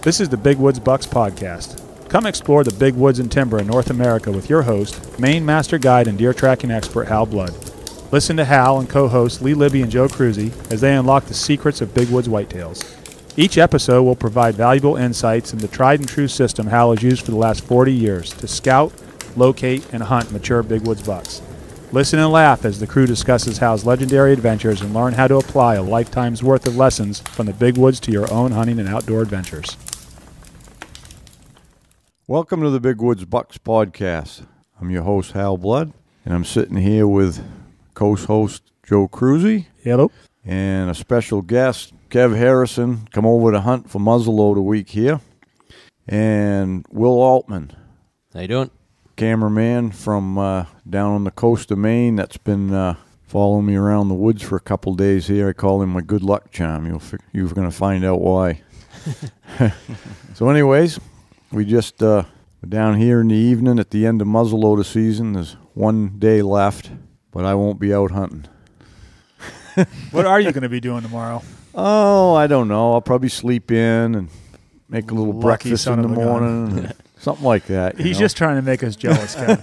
This is the Big Woods Bucks podcast. Come explore the big woods and timber in North America with your host, Maine master guide and deer tracking expert Hal Blood. Listen to Hal and co-hosts Lee Libby and Joe Cruzy as they unlock the secrets of big woods whitetails. Each episode will provide valuable insights into the tried and true system Hal has used for the last 40 years to scout, locate, and hunt mature big woods bucks. Listen and laugh as the crew discusses Hal's legendary adventures and learn how to apply a lifetime's worth of lessons from the big woods to your own hunting and outdoor adventures. Welcome to the Big Woods Bucks podcast. I'm your host, Hal Blood, and I'm sitting here with co-host Joe Cruzy. Hello. And a special guest, Kev Harrison, come over to hunt for muzzleloader week here. And Will Altman. How you doing? Cameraman from down on the coast of Maine that's been following me around the woods for a couple days here. I call him my good luck charm. You're going to find out why. So anyways, we just we're down here in the evening at the end of muzzleloader season. There's one day left, but I won't be out hunting. What are you going to be doing tomorrow? Oh, I don't know. I'll probably sleep in and make a little breakfast in the morning. Something like that. He's just trying to make us jealous, Kevin.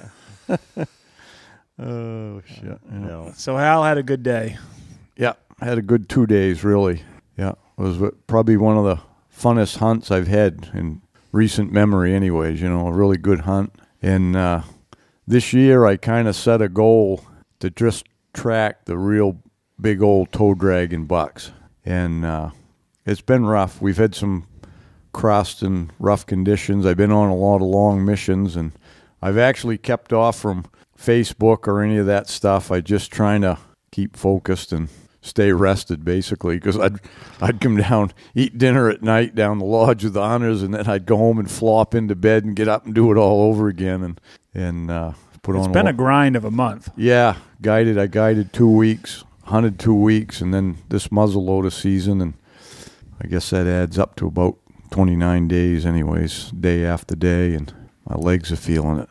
Oh, shit. Yeah. So Hal had a good day. Yeah, I had a good 2 days, really. Yeah, it was probably one of the funnest hunts I've had in recent memory anyways, a really good hunt. And this year I kind of set a goal to just track the real big old toe dragging bucks. And it's been rough. We've had some crust and rough conditions. I've been on a lot of long missions, and I've actually kept off from Facebook or any of that stuff. I just trying to keep focused and stay rested, basically, because I'd come down, eat dinner at night down the Lodge of the Honors, and then I'd go home and flop into bed and get up and do it all over again and put on. It's been a grind of a month. Yeah, I guided 2 weeks, hunted 2 weeks, and then this muzzleloader season, and I guess that adds up to about 29 days anyways, day after day, and my legs are feeling it.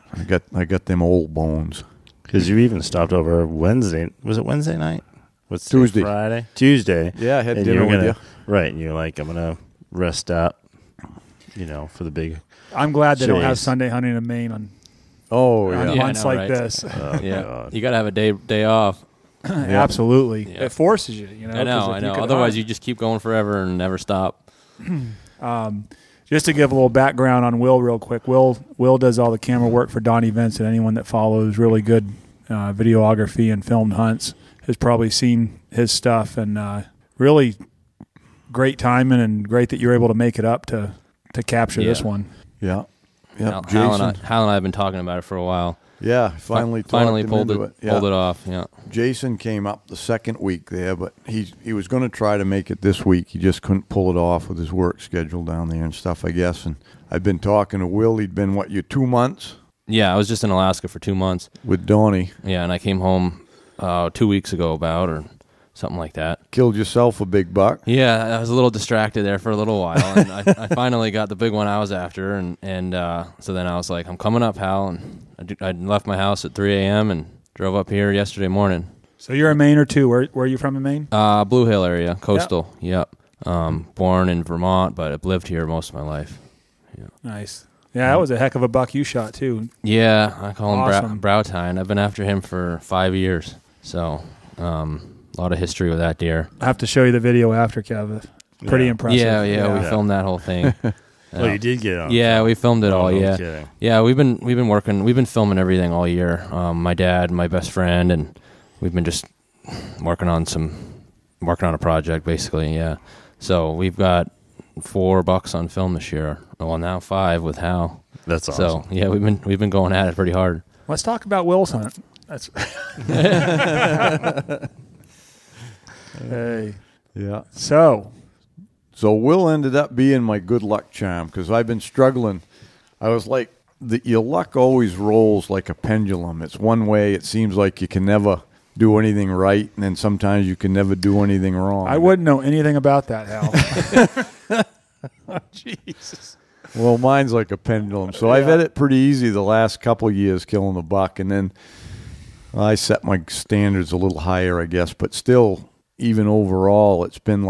I got them old bones. Because you even stopped over Wednesday. Was it Wednesday night? What's Tuesday? Friday? Tuesday. Yeah, I had dinner with you. Right, and you're like, I'm going to rest up, for the big I'm glad they don't chase. have Sunday hunting in Maine on months like this. Yeah, God. you got to have a day off. Absolutely. Yeah. It forces you, I know. Otherwise, you just keep going forever and never stop. Just to give a little background on Will real quick, Will does all the camera work for Donnie Vince, and anyone that follows really good videography and filmed hunts has probably seen his stuff, and really great timing and great that you're able to make it up to capture this one. Yeah. Yeah. Hal and I have been talking about it for a while. Yeah, finally pulled it off. Yeah. Jason came up the second week there, but he was going to try to make it this week. He just couldn't pull it off with his work schedule down there and stuff, I guess. And I've been talking to Will. He'd been 2 months? Yeah, I was just in Alaska for 2 months with Donnie. Yeah, and I came home 2 weeks ago or something like that. Killed yourself a big buck? Yeah, I was a little distracted there for a little while, and I finally got the big one I was after, and so then I was like, I'm coming up, Hal, and I left my house at 3 a.m. and drove up here yesterday morning. So you're a Mainer too. Where are you from in Maine? Blue Hill area, coastal. Yep. Born in Vermont, but I've lived here most of my life. Yeah. Nice. Yeah, that was a heck of a buck you shot too. Yeah, I call Awesome. him Browtine. I've been after him for 5 years, so a lot of history with that deer. I have to show you the video after, Kev. Pretty impressive. Yeah, we filmed that whole thing. Oh, you did get it on. Yeah, we filmed it all. No Yeah, kidding. yeah. We've been filming everything all year. My dad, my best friend, and we've been just working on a project basically. Yeah, so we've got 4 bucks on film this year. Well, now 5 with Hal. That's awesome. So yeah, we've been going at it pretty hard. Let's talk about Will's hunt. That's hey. Yeah. So Will ended up being my good luck charm because I've been struggling. I was like, your luck always rolls like a pendulum. It's one way. It seems like you can never do anything right, and then sometimes you can never do anything wrong. I wouldn't know anything about that, Hal. Oh, Jesus. Well, mine's like a pendulum. So I've had it pretty easy the last couple of years killing the buck, and then I set my standards a little higher, I guess. But still, even overall, it's been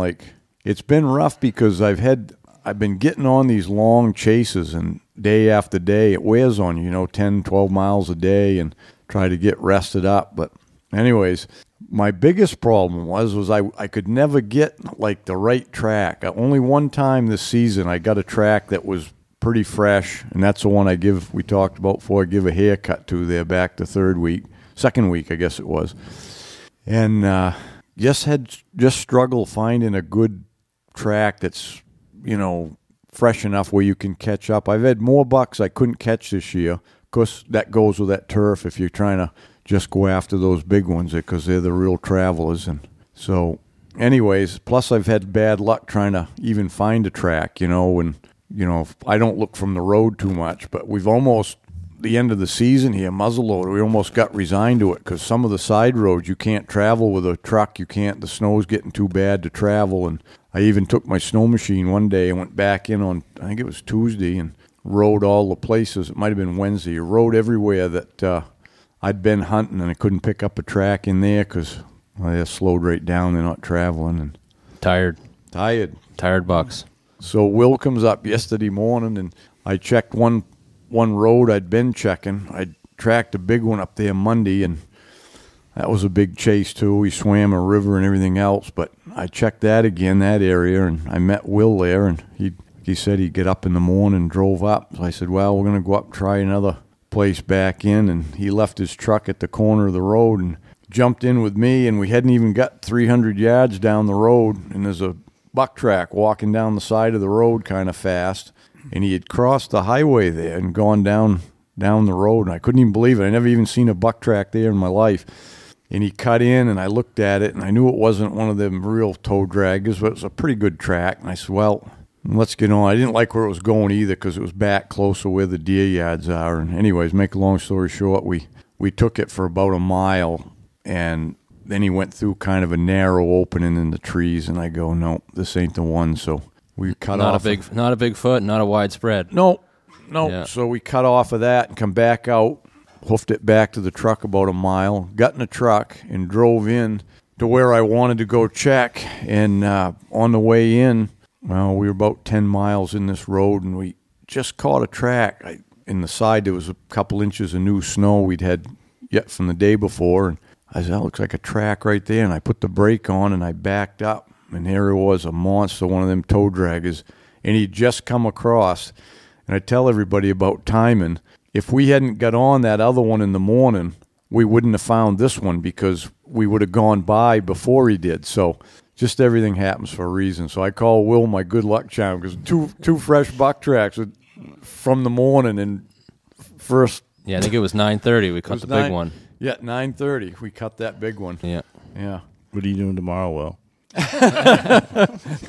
rough because I've had I've been getting on these long chases, and day after day, it wears on you, 10, 12 miles a day, and try to get rested up. But anyways, my biggest problem was I could never get, like, the right track. Only one time this season I got a track that was pretty fresh, and that's the one we talked about before, I give a haircut to there back the second week, I guess it was. And just struggled finding a good track that's, fresh enough where you can catch up. I've had more bucks I couldn't catch this year. Of course, that goes with that turf if you're trying to just go after those big ones because they're the real travelers. And so, anyways, plus I've had bad luck trying to even find a track, and, I don't look from the road too much, but we've almost, the end of the season here, muzzleloader, we almost got resigned to it because some of the side roads you can't travel with a truck. The snow's getting too bad to travel. And I even took my snow machine one day and went back in on, I think it was Tuesday, and rode all the places. It might have been Wednesday. I rode everywhere that I'd been hunting, and I couldn't pick up a track in there because they slowed right down. They're not traveling. And Tired bucks. So Will comes up yesterday morning, and I checked one road I'd been checking. I tracked a big one up there Monday, and that was a big chase too. We swam a river and everything else, but I checked that again, that area, and I met Will there, and he said he'd get up in the morning and drove up. So I said, well, we're going to go up and try another place back in, and he left his truck at the corner of the road and jumped in with me, and we hadn't even got 300 yards down the road, and there's a buck track walking down the side of the road kind of fast, and he had crossed the highway there and gone down the road, and I couldn't even believe it. I never even seen a buck track there in my life. And he cut in, and I looked at it, and I knew it wasn't one of them real toe draggers, but it was a pretty good track. And I said, well, let's get on. I didn't like where it was going either because it was back closer where the deer yards are. And anyways, make a long story short, we took it for about a mile, and then he went through kind of a narrow opening in the trees, and I go, no, this ain't the one. So we cut off. Not a big foot, not a wide spread. No. Yeah. So we cut off of that and come back out. Hoofed it back to the truck about a mile, got in the truck, and drove in to where I wanted to go check. And on the way in, well, we were about 10 miles in this road, and we just caught a track. In the side, there was a couple inches of new snow we'd had yet from the day before. And I said, that looks like a track right there. And I put the brake on, and I backed up. And here it was, a monster, one of them toe draggers. And he'd just come across. And I tell everybody about timing. If we hadn't got on that other one in the morning, we wouldn't have found this one because we would have gone by before he did. So just everything happens for a reason. So I call Will my good luck charm because two fresh buck tracks from the morning and first. Yeah, I think it was 9:30. We cut the big one. Yeah, 9:30. We cut that big one. Yeah. What are you doing tomorrow, Will?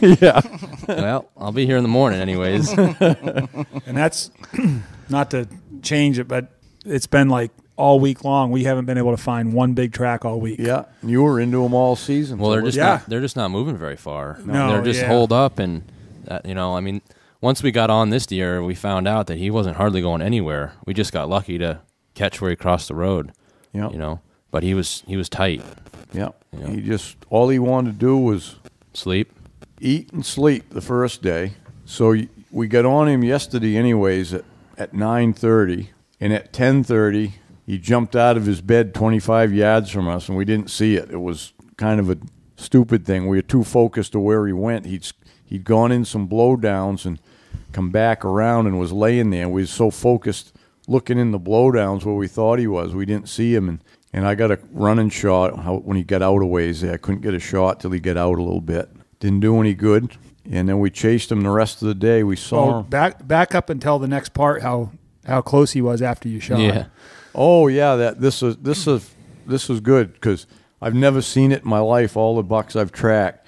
Yeah. Well, I'll be here in the morning anyways. And that's not to change it, but it's been like all week long. We haven't been able to find one big track all week. Yeah, you were into them all season. Well, they're just not moving very far. No, they're just holed up, and once we got on this deer, we found out that he wasn't hardly going anywhere. We just got lucky to catch where he crossed the road. Yeah, but he was tight. Yeah, he just all he wanted to do was sleep, eat, and sleep the first day. So we got on him yesterday, anyways, at 9:30, and at 10:30 he jumped out of his bed 25 yards from us, and we didn't see it. It was kind of a stupid thing. We were too focused to where he went. He'd gone in some blowdowns and come back around and was laying there. We were so focused looking in the blowdowns where we thought he was, we didn't see him. And I got a running shot when he got out a ways there. I couldn't get a shot till he got out a little bit. Didn't do any good. And then we chased him the rest of the day. We saw him. Back up and tell the next part how close he was after you shot. Yeah. Oh yeah, this is good because I've never seen it in my life. All the bucks I've tracked,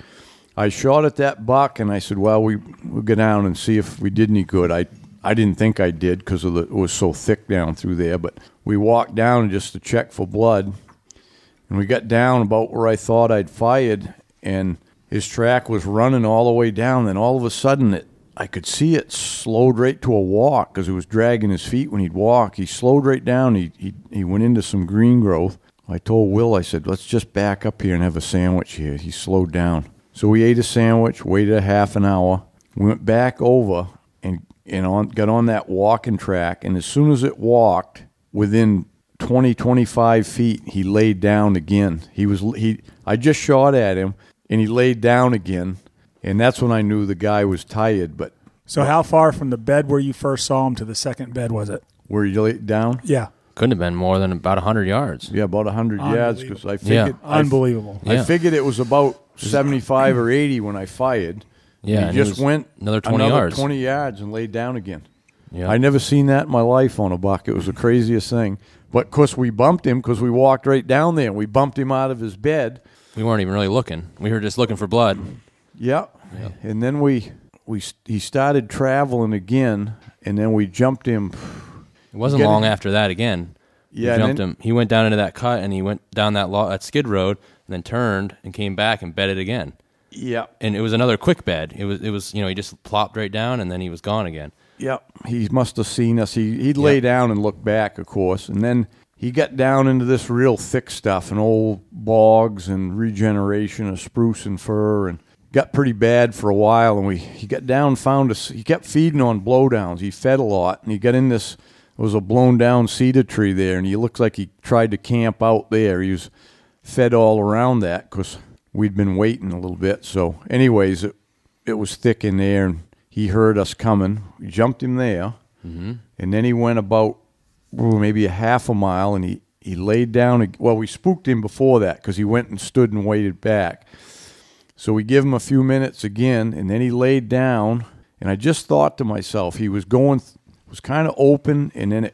I shot at that buck and I said, well, we'll go down and see if we did any good. I didn't think I did because it was so thick down through there. But we walked down just to check for blood, and we got down about where I thought I'd fired, and his track was running all the way down. Then all of a sudden, I could see it slowed right to a walk because it was dragging his feet when he'd walk. He slowed right down. He went into some green growth. I told Will, I said, let's just back up here and have a sandwich here. He slowed down. So we ate a sandwich, waited a half an hour, We went back over and got on that walking track, and as soon as it walked within 20, 25 feet, he laid down again. I just shot at him, and he laid down again, and that's when I knew the guy was tired. But So how far from the bed where you first saw him to the second bed was it? where he laid down? Yeah. Couldn't have been more than about 100 yards. Yeah, about 100 yards, because I figured Unbelievable. I figured it was about 75 or 80 when I fired. Yeah, he just went another 20 yards. 20 yards and laid down again. Yeah. I never seen that in my life on a buck. It was the craziest thing. But, of course, we bumped him because we walked right down there. We bumped him out of his bed. We weren't even really looking. We were just looking for blood. Yeah. And then he started traveling again, and then we jumped him. It wasn't long after that again. Yeah, we jumped him. He went down into that cut, and he went down that skid road, and then turned and came back and bedded again. Yeah. And it was another quick bed. It was he just plopped right down, and then he was gone again. Yeah, he must have seen us. He'd lay down and look back, of course, and then he got down into this real thick stuff and old bogs and regeneration of spruce and fir, and got pretty bad for a while. And he got down, found us. He kept feeding on blowdowns. He fed a lot, and he got in this. It was a blown down cedar tree there, and he looked like he tried to camp out there. He was fed all around that because we'd been waiting a little bit. So, anyways, it was thick in there, and he heard us coming. We jumped him there, and then he went about maybe a half a mile, and he laid down. Well, we spooked him before that because he went and stood and waited back. So we give him a few minutes again, and then he laid down, and I just thought to myself, he was kind of open, and then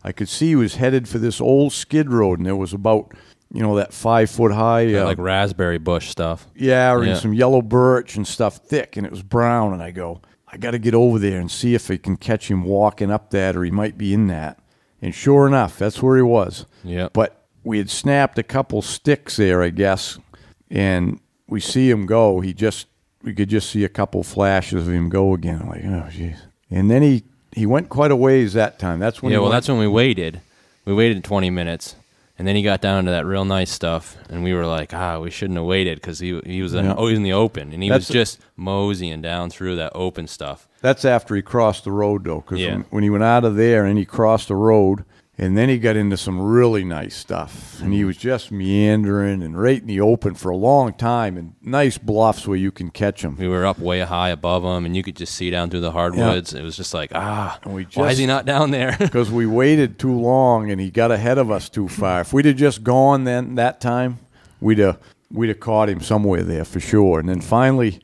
I could see he was headed for this old skid road, and there was about, that 5 foot high. Like raspberry bush stuff. Yeah, and some yellow birch and stuff thick, and it was brown, and I go, I got to get over there and see if I can catch him walking up that, or he might be in that. And sure enough, that's where he was. Yeah. But we had snapped a couple sticks there, I guess, and we see him go. We could just see a couple flashes of him go again. I'm like, oh, jeez. And then he went quite a ways that time. That's when that's when we waited. We waited 20 minutes, and then he got down to that real nice stuff, and we were like, we shouldn't have waited because he was in the open, and he was just moseying down through that open stuff. That's after he crossed the road, though, because when he went out of there and he crossed the road, and then he got into some really nice stuff, and he was just meandering and right in the open for a long time, and nice bluffs where you can catch him. We were up way high above him, and you could just see down through the hardwoods. It was just like, why is he not down there? Because we waited too long, and he got ahead of us too far. If we'd have just gone then that time, we'd have caught him somewhere there for sure. And then finally,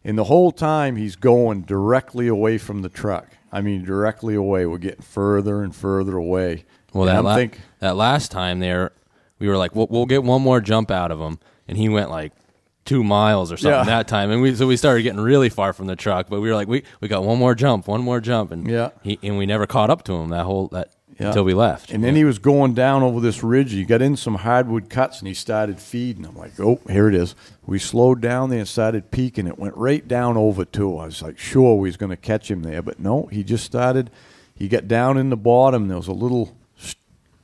and the whole time he's going directly away from the truck. I mean, directly away. We're getting further and further away. Well, that last time there, we were like, we'll get one more jump out of him, and he went like 2 miles or something that time, and we started getting really far from the truck, but we were like, we got one more jump, and we never caught up to him until we left. And then he was going down over this ridge. He got in some hardwood cuts, and he started feeding. I'm like, oh, here it is. We slowed down there and started peeking. It went right down over, too. I was like, sure, we was going to catch him there. But no, he just started. He got down in the bottom. There was a little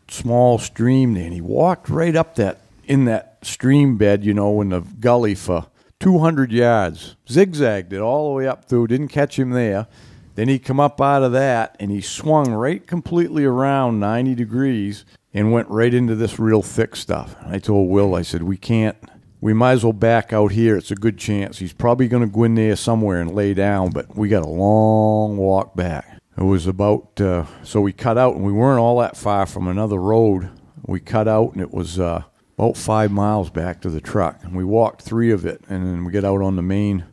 small stream there, and he walked right up in that stream bed, in the gully for 200 yards. Zigzagged it all the way up through. Didn't catch him there. Then he come up out of that, and he swung right completely around 90 degrees and went right into this real thick stuff. I told Will, I said, we might as well back out here. It's a good chance. He's probably going to go in there somewhere and lay down, but we got a long walk back. It was about, so we cut out, and we weren't all that far from another road. We cut out, and it was about 5 miles back to the truck. And we walked 3 of it, and then we get out on the main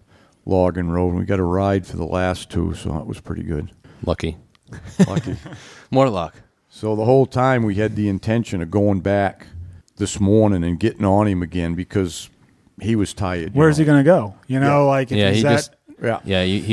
logging road, and we got a ride for the last 2, so that was pretty good. Lucky. Lucky. More luck. So the whole time we had the intention of going back this morning and getting on him again because he was tired. Where's he going to go? He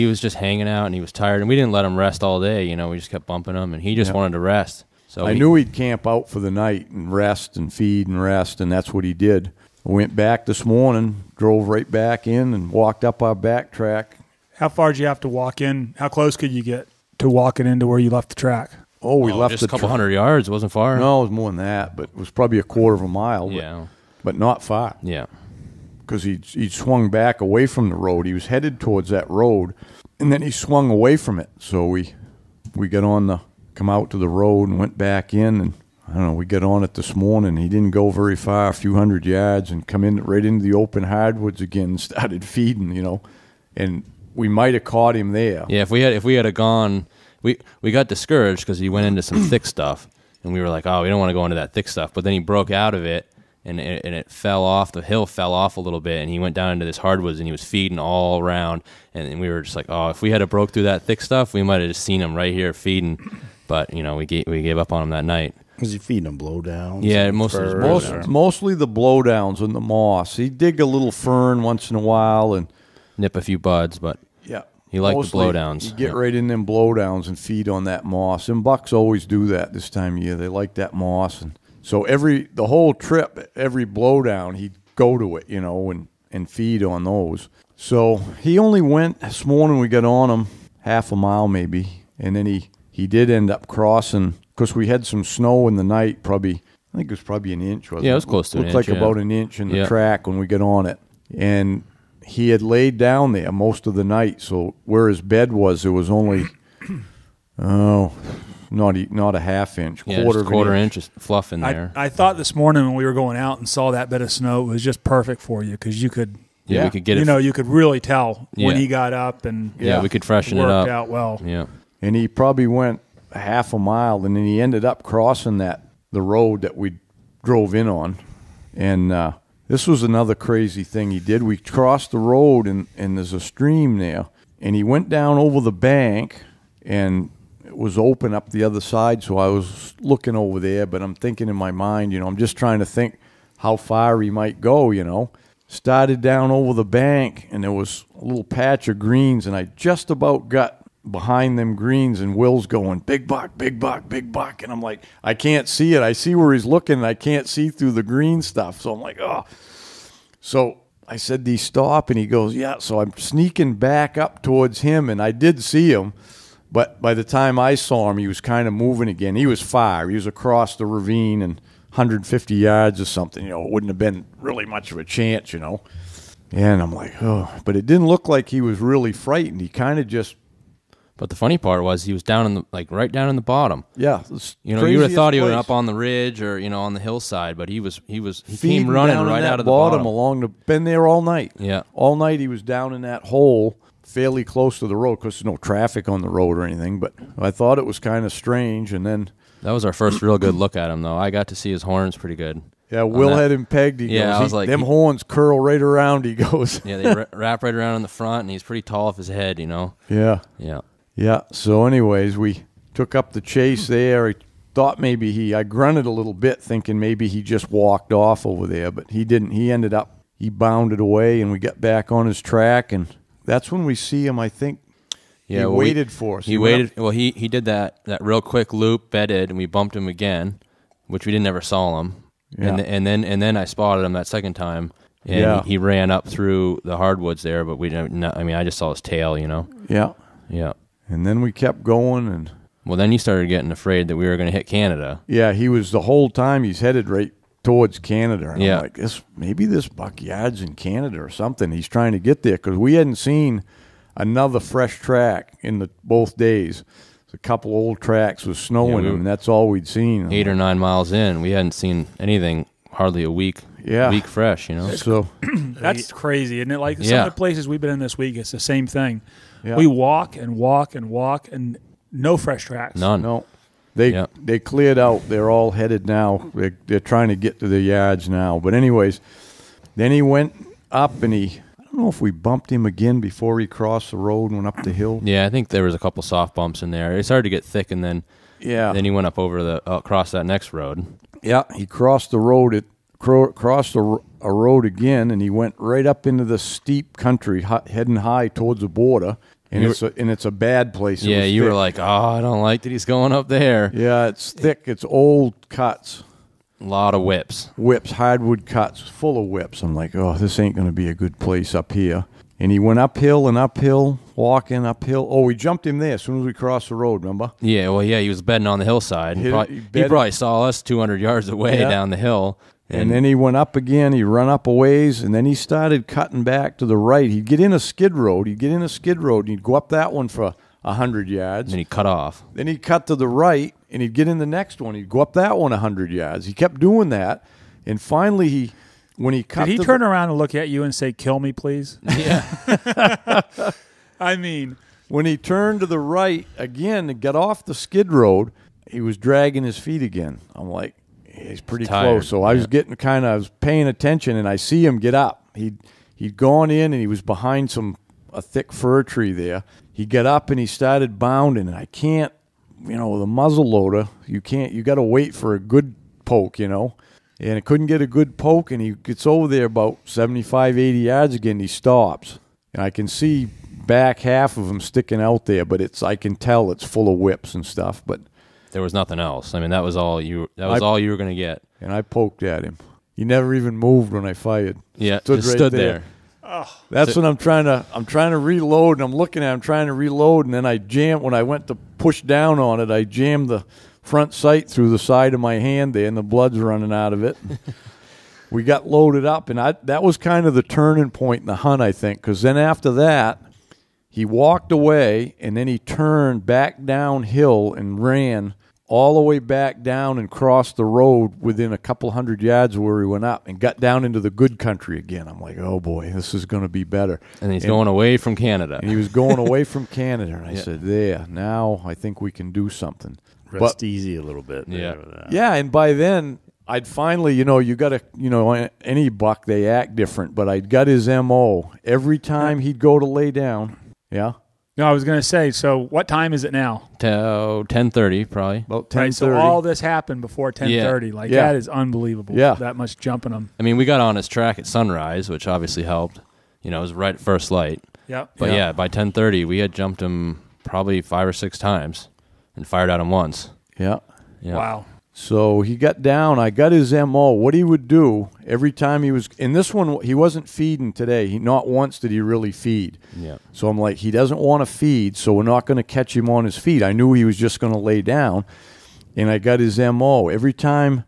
was just hanging out, and he was tired, and we didn't let him rest all day. We just kept bumping him, and he just wanted to rest. So I knew he'd camp out for the night and rest and feed and rest, and that's what he did. I went back this morning, drove right back in, and walked up our back track. How far did you have to walk in? How close could you get to walking into where you left the track? We left just a couple hundred yards. It wasn't far. No, it was more than that, but it was probably a quarter of a mile. But not far. Yeah. Because he swung back away from the road. He was headed towards that road, and then he swung away from it. So we come out to the road and went back in, and I don't know, we got on it this morning. He didn't go very far, a few hundred yards, and come in right into the open hardwoods again and started feeding, and we might have caught him there. Yeah, if we had gone, we got discouraged because he went into some thick stuff, and we were like, oh, we don't want to go into that thick stuff. But then he broke out of it, and it fell off. The hill fell off a little bit, and he went down into this hardwoods, and he was feeding all around. And we were just like, oh, if we had broke through that thick stuff, we might have just seen him right here feeding. But we gave up on him that night. Was he feeding them blowdowns? Yeah, mostly the blowdowns and the moss. He'd dig a little fern once in a while and nip a few buds, but yeah, he liked the blowdowns. He'd get right in them blowdowns and feed on that moss. And bucks always do that this time of year. They like that moss, and so the whole trip, every blowdown, he'd go to it, and feed on those. So he only went this morning. We got on him half a mile maybe, and then he did end up crossing. Because we had some snow in the night, I think it was probably an inch, wasn't it? Yeah, it was close to an inch. Looked like about an inch in the track when we got on it. And he had laid down there most of the night, so where his bed was, it was only, not a half inch, quarter inch of fluff in there. I thought this morning when we were going out and saw that bed of snow, it was just perfect for you because you could... Yeah, we could get it. You could really tell when he got up and... Yeah, we could freshen it up. Worked out well. Yeah. And he probably went a half a mile, and then he ended up crossing the road that we drove in on. And this was another crazy thing he did. We crossed the road, and there's a stream there, and he went down over the bank, and it was open up the other side, so I was looking over there, but I'm thinking in my mind, I'm just trying to think how far he might go, Started down over the bank, and there was a little patch of greens, and I just about got behind them greens, and Will's going, big buck, big buck, big buck. And I'm like, I can't see it. I see where he's looking, and I can't see through the green stuff. So I'm like, oh. So I said, do you stop? And he goes, yeah. So I'm sneaking back up towards him, and I did see him. But by the time I saw him, he was kind of moving again. He was far. He was across the ravine and 150 yards or something. It wouldn't have been really much of a chance, And I'm like, oh. But it didn't look like he was really frightened. He kind of just... But the funny part was he was down in right down in the bottom. Yeah, you would have thought he was up on the ridge or on the hillside, but he came running right out of the bottom. Been there all night. Yeah, all night he was down in that hole, fairly close to the road because there's no traffic on the road or anything. But I thought it was kind of strange, and then that was our first real good look at him, though. I got to see his horns pretty good. Yeah, Will had him pegged. He goes, I was like, them horns curl right around. He goes, yeah, they wrap right around in the front, and he's pretty tall off his head. Yeah. Yeah. Yeah, so anyways, we took up the chase there. I thought I grunted a little bit thinking maybe he just walked off over there, but he didn't. He bounded away, and we got back on his track, and that's when we see him, I think. Yeah, he waited for us. He waited. Well, he did that real quick loop, bedded, and we bumped him again, which we never saw him. Yeah. And then I spotted him that second time, and he ran up through the hardwoods there, but I just saw his tail, Yeah. Yeah. And then we kept going, and well, then you started getting afraid that we were going to hit Canada. Yeah, he was the whole time. He's headed right towards Canada, and I'm like, maybe this buckyard's in Canada or something. He's trying to get there because we hadn't seen another fresh track in both days. It's a couple old tracks with snow in them, and that's all we'd seen. 8 or 9 miles in, we hadn't seen anything hardly a week. Yeah, week fresh. So that's crazy, isn't it? Like some of the places we've been in this week, it's the same thing. Yeah. We walk and walk and walk, and no fresh tracks. None. No. They cleared out. They're all headed now. They're trying to get to the yards now. But anyways, then he went up, and I don't know if we bumped him again before he crossed the road and went up the hill. Yeah, I think there was a couple soft bumps in there. It started to get thick, and then he went up over across that next road. Yeah, he crossed the road. Crossed a road again, and he went right up into the steep country, heading high towards the border. And it's a bad place. Yeah, you were like, oh, I don't like that he's going up there. Yeah, it's thick. It's old cuts. A lot of whips. Hardwood cuts, full of whips. I'm like, oh, this ain't going to be a good place up here. And he went uphill and uphill, walking uphill. Oh, we jumped him there as soon as we crossed the road, remember? Yeah, well, he was bedding on the hillside. He probably saw us 200 yards away down the hill. And then he went up again. He run up a ways, and then he started cutting back to the right. He'd get in a skid road. And he'd go up that one for 100 yards. And then he cut off. Then he'd cut to the right, and he'd get in the next one. He'd go up that one 100 yards. He kept doing that, and finally when he cut, did he turn around and look at you and say, "Kill me, please"? Yeah. I mean, when he turned to the right again and got off the skid road, he was dragging his feet again. I'm like, he's pretty close. So I was I was paying attention, and I see him get up. He'd gone in, and he was behind a thick fir tree there. He got up, and he started bounding, and I can't, with a muzzle loader, you got to wait for a good poke, and I couldn't get a good poke, and he gets over there about 75, 80 yards again, and he stops. And I can see back half of him sticking out there, but I can tell it's full of whips and stuff, but there was nothing else. I mean, that was all you were going to get. And I poked at him. He never even moved when I fired. Yeah, stood there. Oh. That's when I'm trying to reload, and I'm looking at him trying to reload, and then when I went to push down on it, I jammed the front sight through the side of my hand there, and the blood's running out of it. We got loaded up, and that was kind of the turning point in the hunt, I think, because then after that, he walked away, and then he turned back downhill and ran all the way back down and crossed the road within a couple hundred yards of where he went up and got down into the good country again. I'm like, oh, boy, this is going to be better. And he's going away from Canada. And he was going away from Canada. And I said, now I think we can do something. Rest easy a little bit. Yeah, and by then, I'd finally, you got to, any buck, they act different, but I'd got his M.O. Every time he'd go to lay down. Yeah? No, I was going to say, so what time is it now? 10:30, probably. About 10:30. Right, so all this happened before 10:30. That is unbelievable. Yeah. That much jumping them. I mean, we got on his track at sunrise, which obviously helped. It was right at first light. Yep. But by 10:30, we had jumped him probably 5 or 6 times and fired at him once. Yeah. Wow. So he got down. I got his M.O. What he would do every time he was... In this one, he wasn't feeding today. Not once did he really feed. Yeah. So I'm like, he doesn't want to feed, so we're not going to catch him on his feet. I knew he was just going to lay down, and I got his M.O. Every time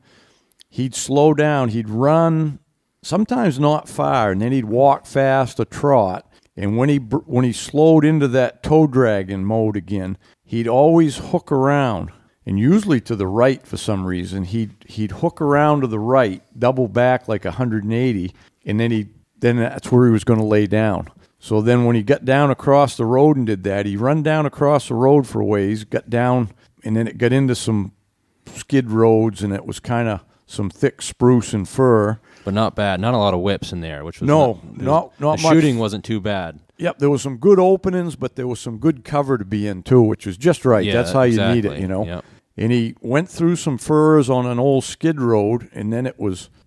he'd slow down, he'd run, sometimes not far, and then he'd walk fast or trot. And when he slowed into that toe dragging mode again, he'd always hook around. And usually to the right for some reason. He'd hook around to the right, double back like 180, and then that's where he was going to lay down. So then when he got down across the road and did that, he run down across the road for a ways, got down, and then it got into some skid roads, and it was kind of some thick spruce and fir. But not bad. Not a lot of whips in there, which was not much. The shooting wasn't too bad. Yep, there was some good openings, but there was some good cover to be in too, which was just right. Yeah, that's how exactly. you need it, Yep. And he went through some firs on an old skid road, and then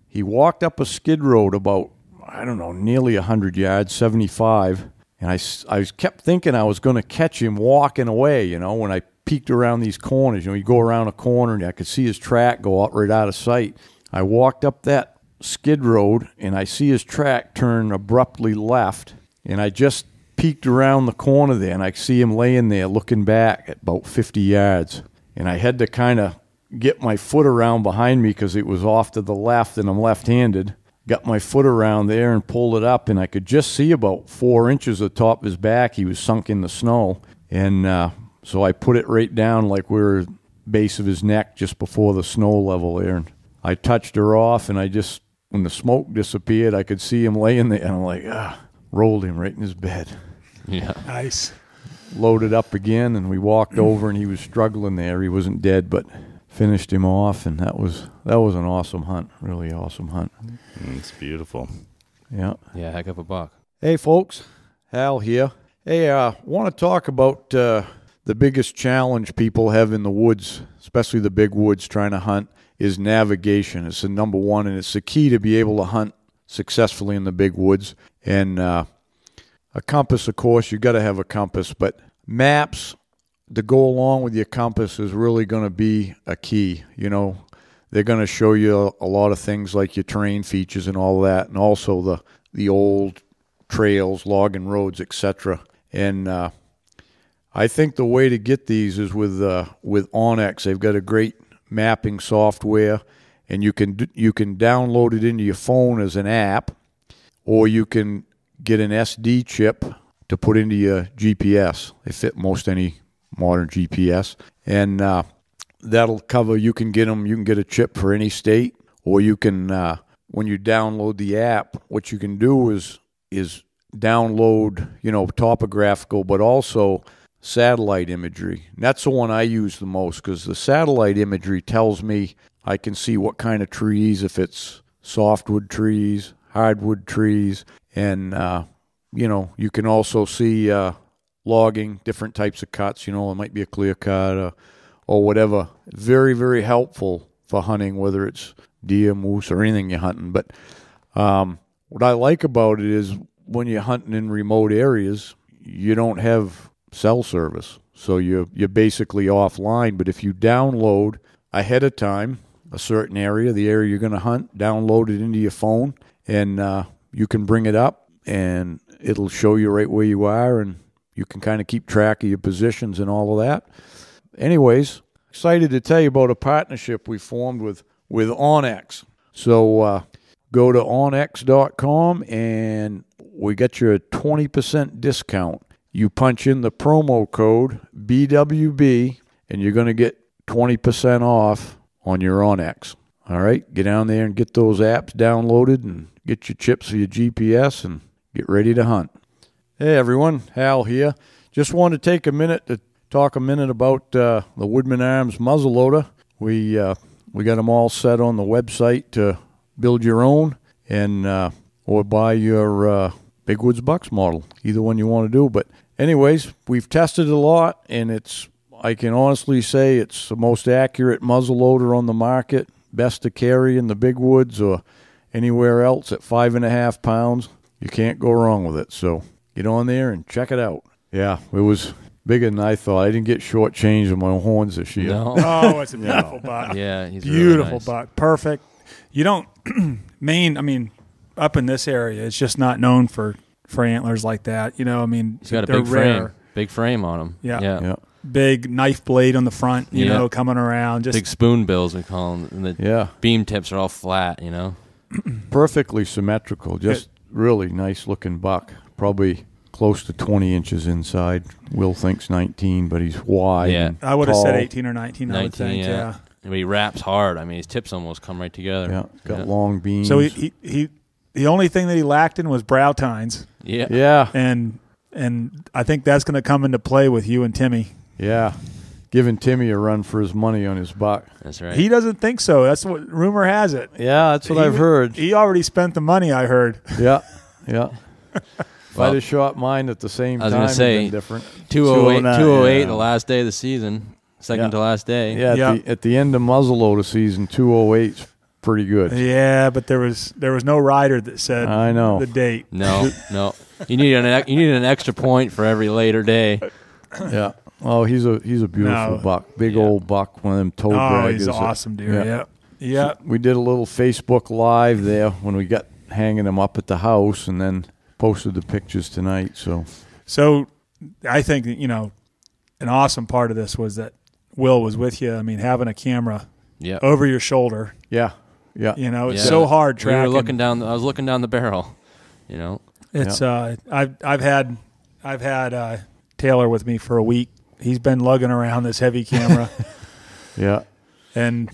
he walked up a skid road about, nearly 100 yards, 75, and I kept thinking I was going to catch him walking away, when I peeked around these corners. You go around a corner, and I could see his track go right out of sight. I walked up that skid road, and I see his track turn abruptly left, and I just peeked around the corner there, and I see him laying there looking back at about 50 yards. And I had to kind of get my foot around behind me because it was off to the left, and I'm left-handed. Got my foot around there and pulled it up, and I could just see about 4 inches of the top of his back. He was sunk in the snow. And so I put it right down like we were base of his neck just before the snow level there. And I touched her off, and when the smoke disappeared, I could see him laying there, and I'm like, rolled him right in his bed. Yeah. Nice. Loaded up again, and we walked over, and he was struggling there. He wasn't dead, but finished him off, and that was an awesome hunt, really awesome hunt. It's beautiful. Yeah. Yeah, heck of a buck. Hey, folks, Hal here. Hey, want to talk about the biggest challenge people have in the woods, especially the big woods trying to hunt, is navigation. It's the number one, and it's the key to be able to hunt successfully in the big woods. And a compass, of course, you got to have a compass, but maps to go along with your compass is really going to be a key. They're going to show you a lot of things like your terrain features and all that, and also the old trails, logging roads, etc. And I think the way to get these is with Onyx. They've got a great mapping software, and you can download it into your phone as an app, or you can get an SD chip to put into your GPS. They fit most any modern GPS, and that'll cover. You can get them. You can get a chip for any state, or you can when you download the app, what you can do is download, topographical, but also satellite imagery. And that's the one I use the most, because the satellite imagery tells me I can see what kind of trees, if it's softwood trees, hardwood trees, and you can also see logging, different types of cuts. It might be a clear cut or whatever. Very, very helpful for hunting, whether it's deer, moose, or anything you're hunting. But what I like about it is when you're hunting in remote areas, you don't have cell service, so you're basically offline. But if you download ahead of time a certain area, the area you're going to hunt, download it into your phone, and you can bring it up, and it'll show you right where you are, and you can kind of keep track of your positions and all of that. Anyways, excited to tell you about a partnership we formed with OnX. So go to onx.com, and we got you a 20% discount. You punch in the promo code BWB, and you're going to get 20% off on your OnX. All right, get down there and get those apps downloaded and get your chips for your GPS and get ready to hunt. Hey, everyone, Hal here. Just want to take a minute to talk about the Woodman Arms muzzleloader. We got them all set on the website to build your own or buy your Big Woods Bucks model, either one you want to do. But anyways, we've tested it a lot, and I can honestly say it's the most accurate muzzleloader on the market, best to carry in the Big Woods or anywhere else at 5.5 pounds. You can't go wrong with it. So get on there and check it out. Yeah, it was bigger than I thought. I didn't get shortchanged on my horns this year. No. Oh, it's a beautiful buck. Yeah, he's beautiful really nice. buck. Perfect. You don't Maine, up in this area, it's just not known for antlers like that. He's got a they're big rare. frame. Big frame on him. Yeah. Big knife blade on the front, coming around. Just big spoon bills, we call them. And the beam tips are all flat, Perfectly symmetrical. Just really nice looking buck. Probably close to 20 inches inside. Will thinks 19, but he's wide. Yeah. And I would have tall. said 18 or 19, I would think, yeah. But he wraps hard. His tips almost come right together. Yeah, got long beams. So he the only thing that he lacked in was brow tines. Yeah. Yeah. And I think that's going to come into play with you and Timmy. Yeah. Giving Timmy a run for his money on his buck. That's right. He doesn't think so. That's what rumor has it. Yeah, that's what I've heard. He already spent the money, I heard. Yeah. If I'd have shot mine at the same time, I was going to say, it'd been different. 208, the last day of the season, second to last day. Yeah, at the end of muzzleloader season, 208's pretty good. Yeah, but there was no rider that said I know the date. No. You need an extra point for every later day. Yeah. Oh, he's a beautiful buck. Big old buck, one of them toe draggers. Oh, he's an awesome deer. Yeah. So we did a little Facebook Live there when we got hanging him up at the house, and then posted the pictures tonight. So I think an awesome part of this was that Will was with you. Having a camera over your shoulder. Yeah. It's so hard tracking. I was looking down the barrel. It's I've had Taylor with me for a week. He's been lugging around this heavy camera. Yeah. And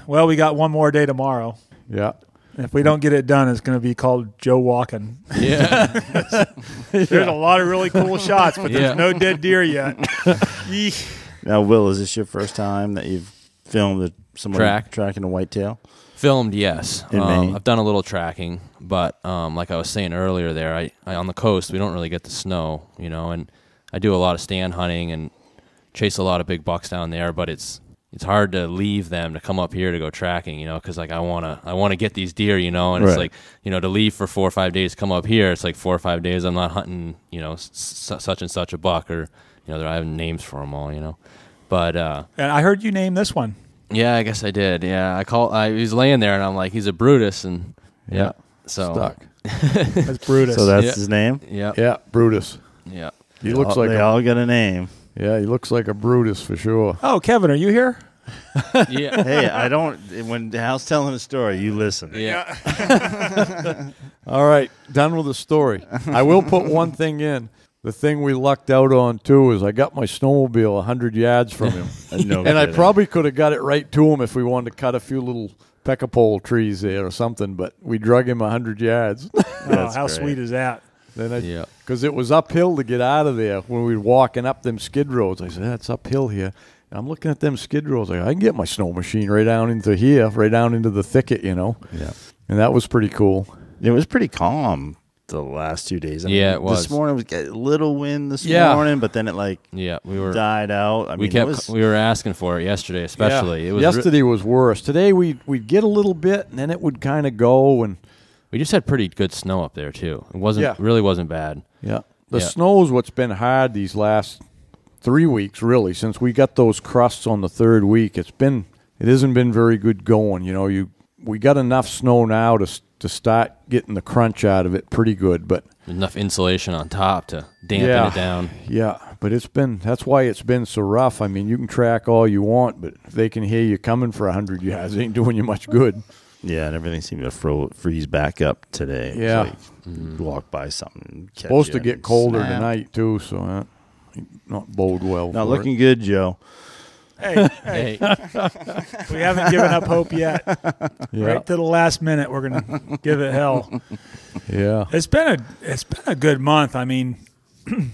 we got one more day tomorrow. Yeah. If we don't get it done, it's going to be called Joe Walking. Yeah. There's a lot of really cool shots, but there's no dead deer yet. Now, Will, is this your first time that you've filmed somebody tracking a whitetail? Filmed, yes. In Maine? I've done a little tracking, but like I was saying earlier there, I on the coast, we don't really get the snow, and I do a lot of stand hunting and chase a lot of big bucks down there, but it's hard to leave them to come up here to go tracking, because I want to get these deer, and right. It's like, to leave for 4 or 5 days, come up here, it's like 4 or 5 days I'm not hunting, such and such a buck, or I have names for them all, but and I heard you name this one. Yeah, I guess I did. Yeah, he was laying there, and I'm like, he's a Brutus, and so stuck. That's Brutus. So that's his name. Yeah, Brutus. Yeah, He looks like they all got a name. Yeah, he looks like a Brutus for sure. Oh, Kevin, are you here? Yeah. Hey, I don't. When Hal's telling a story, you listen. Yeah. All right, done with the story. I will put one thing in. The thing we lucked out on, too, is I got my snowmobile 100 yards from him. No and I kidding. probably could have got it right to him if we wanted to cut a few little peckapole trees there or something, but we drug him 100 yards. How great. sweet is that? Then because it was uphill to get out of there when we were walking up them skid roads. I said, that's uphill here. And I'm looking at them skid roads. Like, I can get my snow machine right down into here, right down into the thicket, Yeah. And that was pretty cool. It was pretty calm the last 2 days. It was. This morning was a little wind this Yeah. morning, but then it we were died out. I we mean, were asking for it yesterday, especially. Yeah. It was Yesterday was worse. Today we'd get a little bit, and then it would kind of go. And we just had pretty good snow up there too. It really wasn't bad. the snow's what's been hard these last 3 weeks, really, since we got those crusts on the third week. It hasn't been very good going. We got enough snow now to start getting the crunch out of it pretty good, but Enough insulation on top to dampen it down. Yeah, but that's why it's been so rough. I mean, you can track all you want, but if they can hear you coming for 100 yards, it ain't doing you much good. Yeah, and everything seemed to freeze back up today. Yeah. You walk by something. And catch Supposed you to get and colder snap. tonight, too, so not bode well Not for looking good, Joe. Hey, we haven't given up hope yet. Yeah. Right to the last minute, we're gonna give it hell. Yeah. It's been a good month. I mean,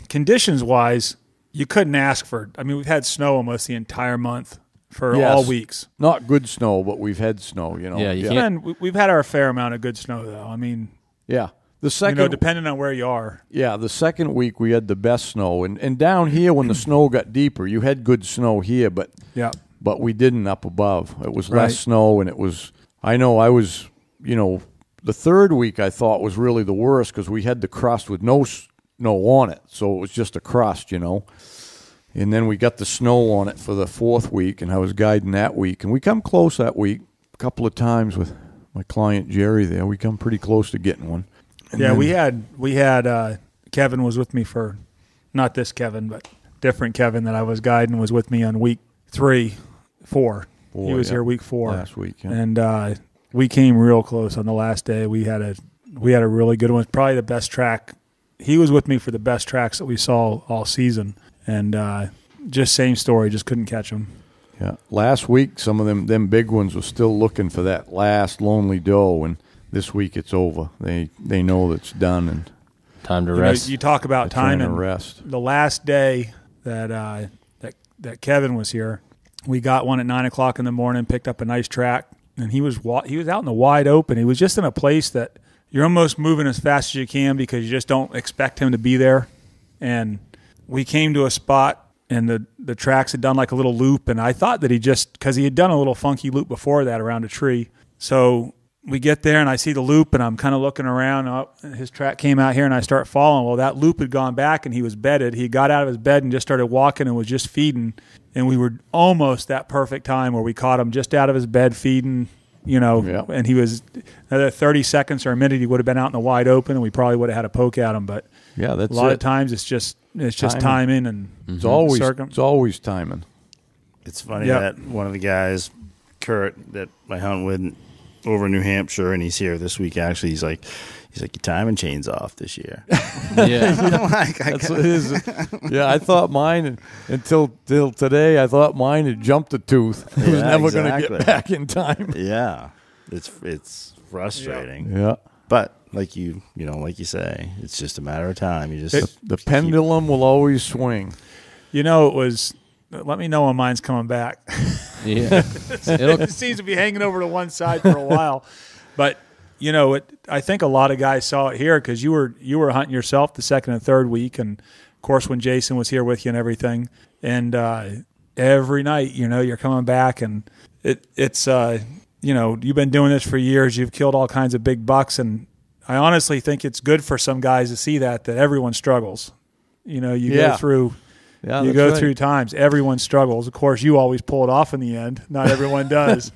conditions wise, you couldn't ask for. I mean, we've had snow almost the entire month for all weeks. Not good snow, but we've had snow, Yeah, you And we've had our fair amount of good snow, though. I mean, Yeah. The second, depending on where you are. Yeah, the second week we had the best snow, and down here when the snow got deeper, you had good snow here, but we didn't up above. It was less snow, and it was. I know I was. The third week I thought was really the worst because we had the crust with no snow on it, so it was just a crust, And then we got the snow on it for the fourth week, and I was guiding that week, and we come close that week a couple of times with my client Jerry there. We come pretty close to getting one. And then, we had Kevin was with me for, not this Kevin, but different Kevin that I was guiding was with me on week 4. He was here week 4 last week, and we came real close on the last day. We had a really good one. Probably the best track. He was with me for the best tracks that we saw all season, and just same story. Just couldn't catch him. Yeah, last week some of them big ones were still looking for that last lonely doe, and this week it's over. They know it's done and time to rest. You talk about time and rest. The last day that Kevin was here, we got one at 9:00 in the morning. Picked up a nice track, and he was out in the wide open. He was just in a place that you're almost moving as fast as you can because you just don't expect him to be there. And we came to a spot, and the tracks had done like a little loop, and I thought that because he had done a little funky loop before that around a tree, so. We get there, and I see the loop, and I'm kind of looking around. Oh, his track came out here, and I start following. Well, that loop had gone back, and he was bedded. He got out of his bed and just started walking and was just feeding. And we were almost that perfect time where we caught him just out of his bed feeding, and he was another 30 seconds or a minute, he would have been out in the wide open, and we probably would have had a poke at him. But that's a lot of times it's just timing and it's always timing. It's funny that one of the guys, Kurt, that I hunt with over in New Hampshire, and he's here this week. Actually, he's like, your timing chain's off this year. Yeah, that's what it is. Yeah, I thought mine until today. I thought mine had jumped a tooth. It was never going to get back in time. Yeah, it's frustrating. Yeah, but like you say, it's just a matter of time. The pendulum will always swing. It was. Let me know when mine's coming back. Yeah, it seems to be hanging over to one side for a while, but I think a lot of guys saw it here because you were hunting yourself the second and third week, and of course when Jason was here with you and everything, and every night you're coming back, and it's you've been doing this for years. You've killed all kinds of big bucks, and I honestly think it's good for some guys to see that everyone struggles. Go through. Yeah, you go through times. Everyone struggles. Of course, you always pull it off in the end. Not everyone does.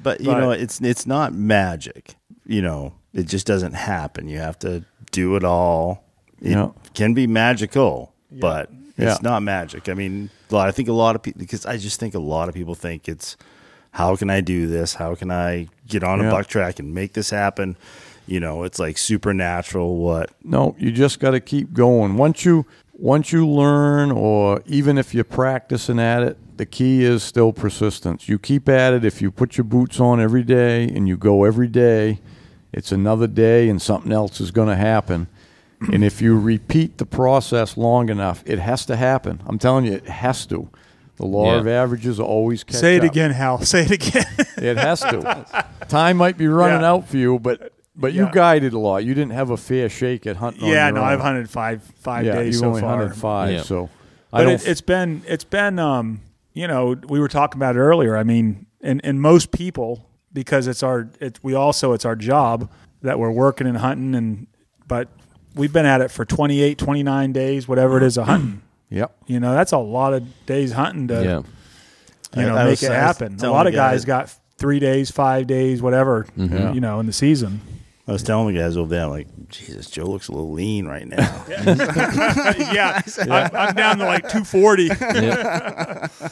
But it's not magic. It just doesn't happen. You have to do it all. It can be magical, but Yeah. It's not magic. I mean, I think a lot of people, because I just think a lot of people think it's, how can I do this? How can I get on a buck track and make this happen? You know, it's like supernatural. What? No, you just got to keep going. Once you learn, or even if you're practicing at it, the key is still persistence. You keep at it. If you put your boots on every day and you go every day, it's another day and something else is going to happen. And if you repeat the process long enough, it has to happen. I'm telling you, it has to. The law of averages always catch up. Say it again, Hal. Say it again. It has to. Time might be running out for you, but you guided a lot. You didn't have a fair shake at hunting on your own. I've hunted five days so far. You only hunted 5, so. But it's been you know, we were talking about it earlier. I mean, and most people, because it's our job that we're working and hunting, but we've been at it for 28, 29 days, whatever it is of hunting. Yep. You know, that's a lot of days hunting to make it happen. A lot of guys got 3 days, 5 days, whatever, you know, in the season. I was telling the guys over there, like, Jesus, Joe looks a little lean right now. I'm down to like 240.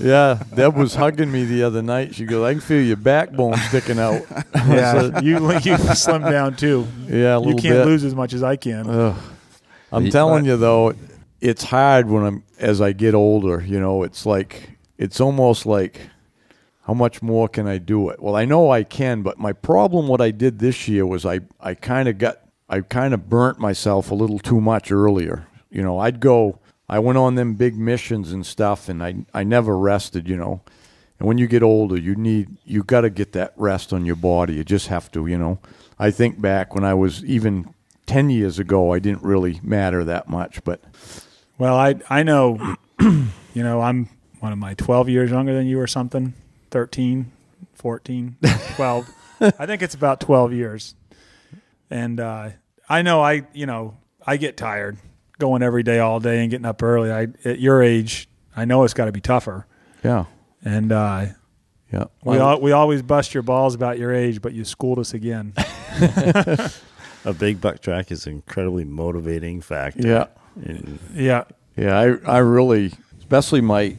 Yeah, Deb was hugging me the other night. She goes, I can feel your backbone sticking out. Yeah, you slimmed down too. Yeah, a little bit. You can't lose as much as I can. I'm telling you, though, it's hard as I get older. You know, it's almost like, how much more can I do it? Well, I know I can, but my problem, what I did this year was I kind of burnt myself a little too much earlier. You know, I went on them big missions and stuff, and I never rested, you know. And when you get older, you got to get that rest on your body. You just have to, you know. I think back when I was even 10 years ago, I didn't really matter that much, but. Well, I know, you know, I'm, what am I, 12 years younger than you or something? 13, 14, 12. I think it's about 12 years. And I know I get tired going every day, all day, and getting up early. At your age, I know it's got to be tougher. Yeah. And we always bust your balls about your age, but you schooled us again. A big buck track is an incredibly motivating factor. Yeah. Yeah, I really, especially my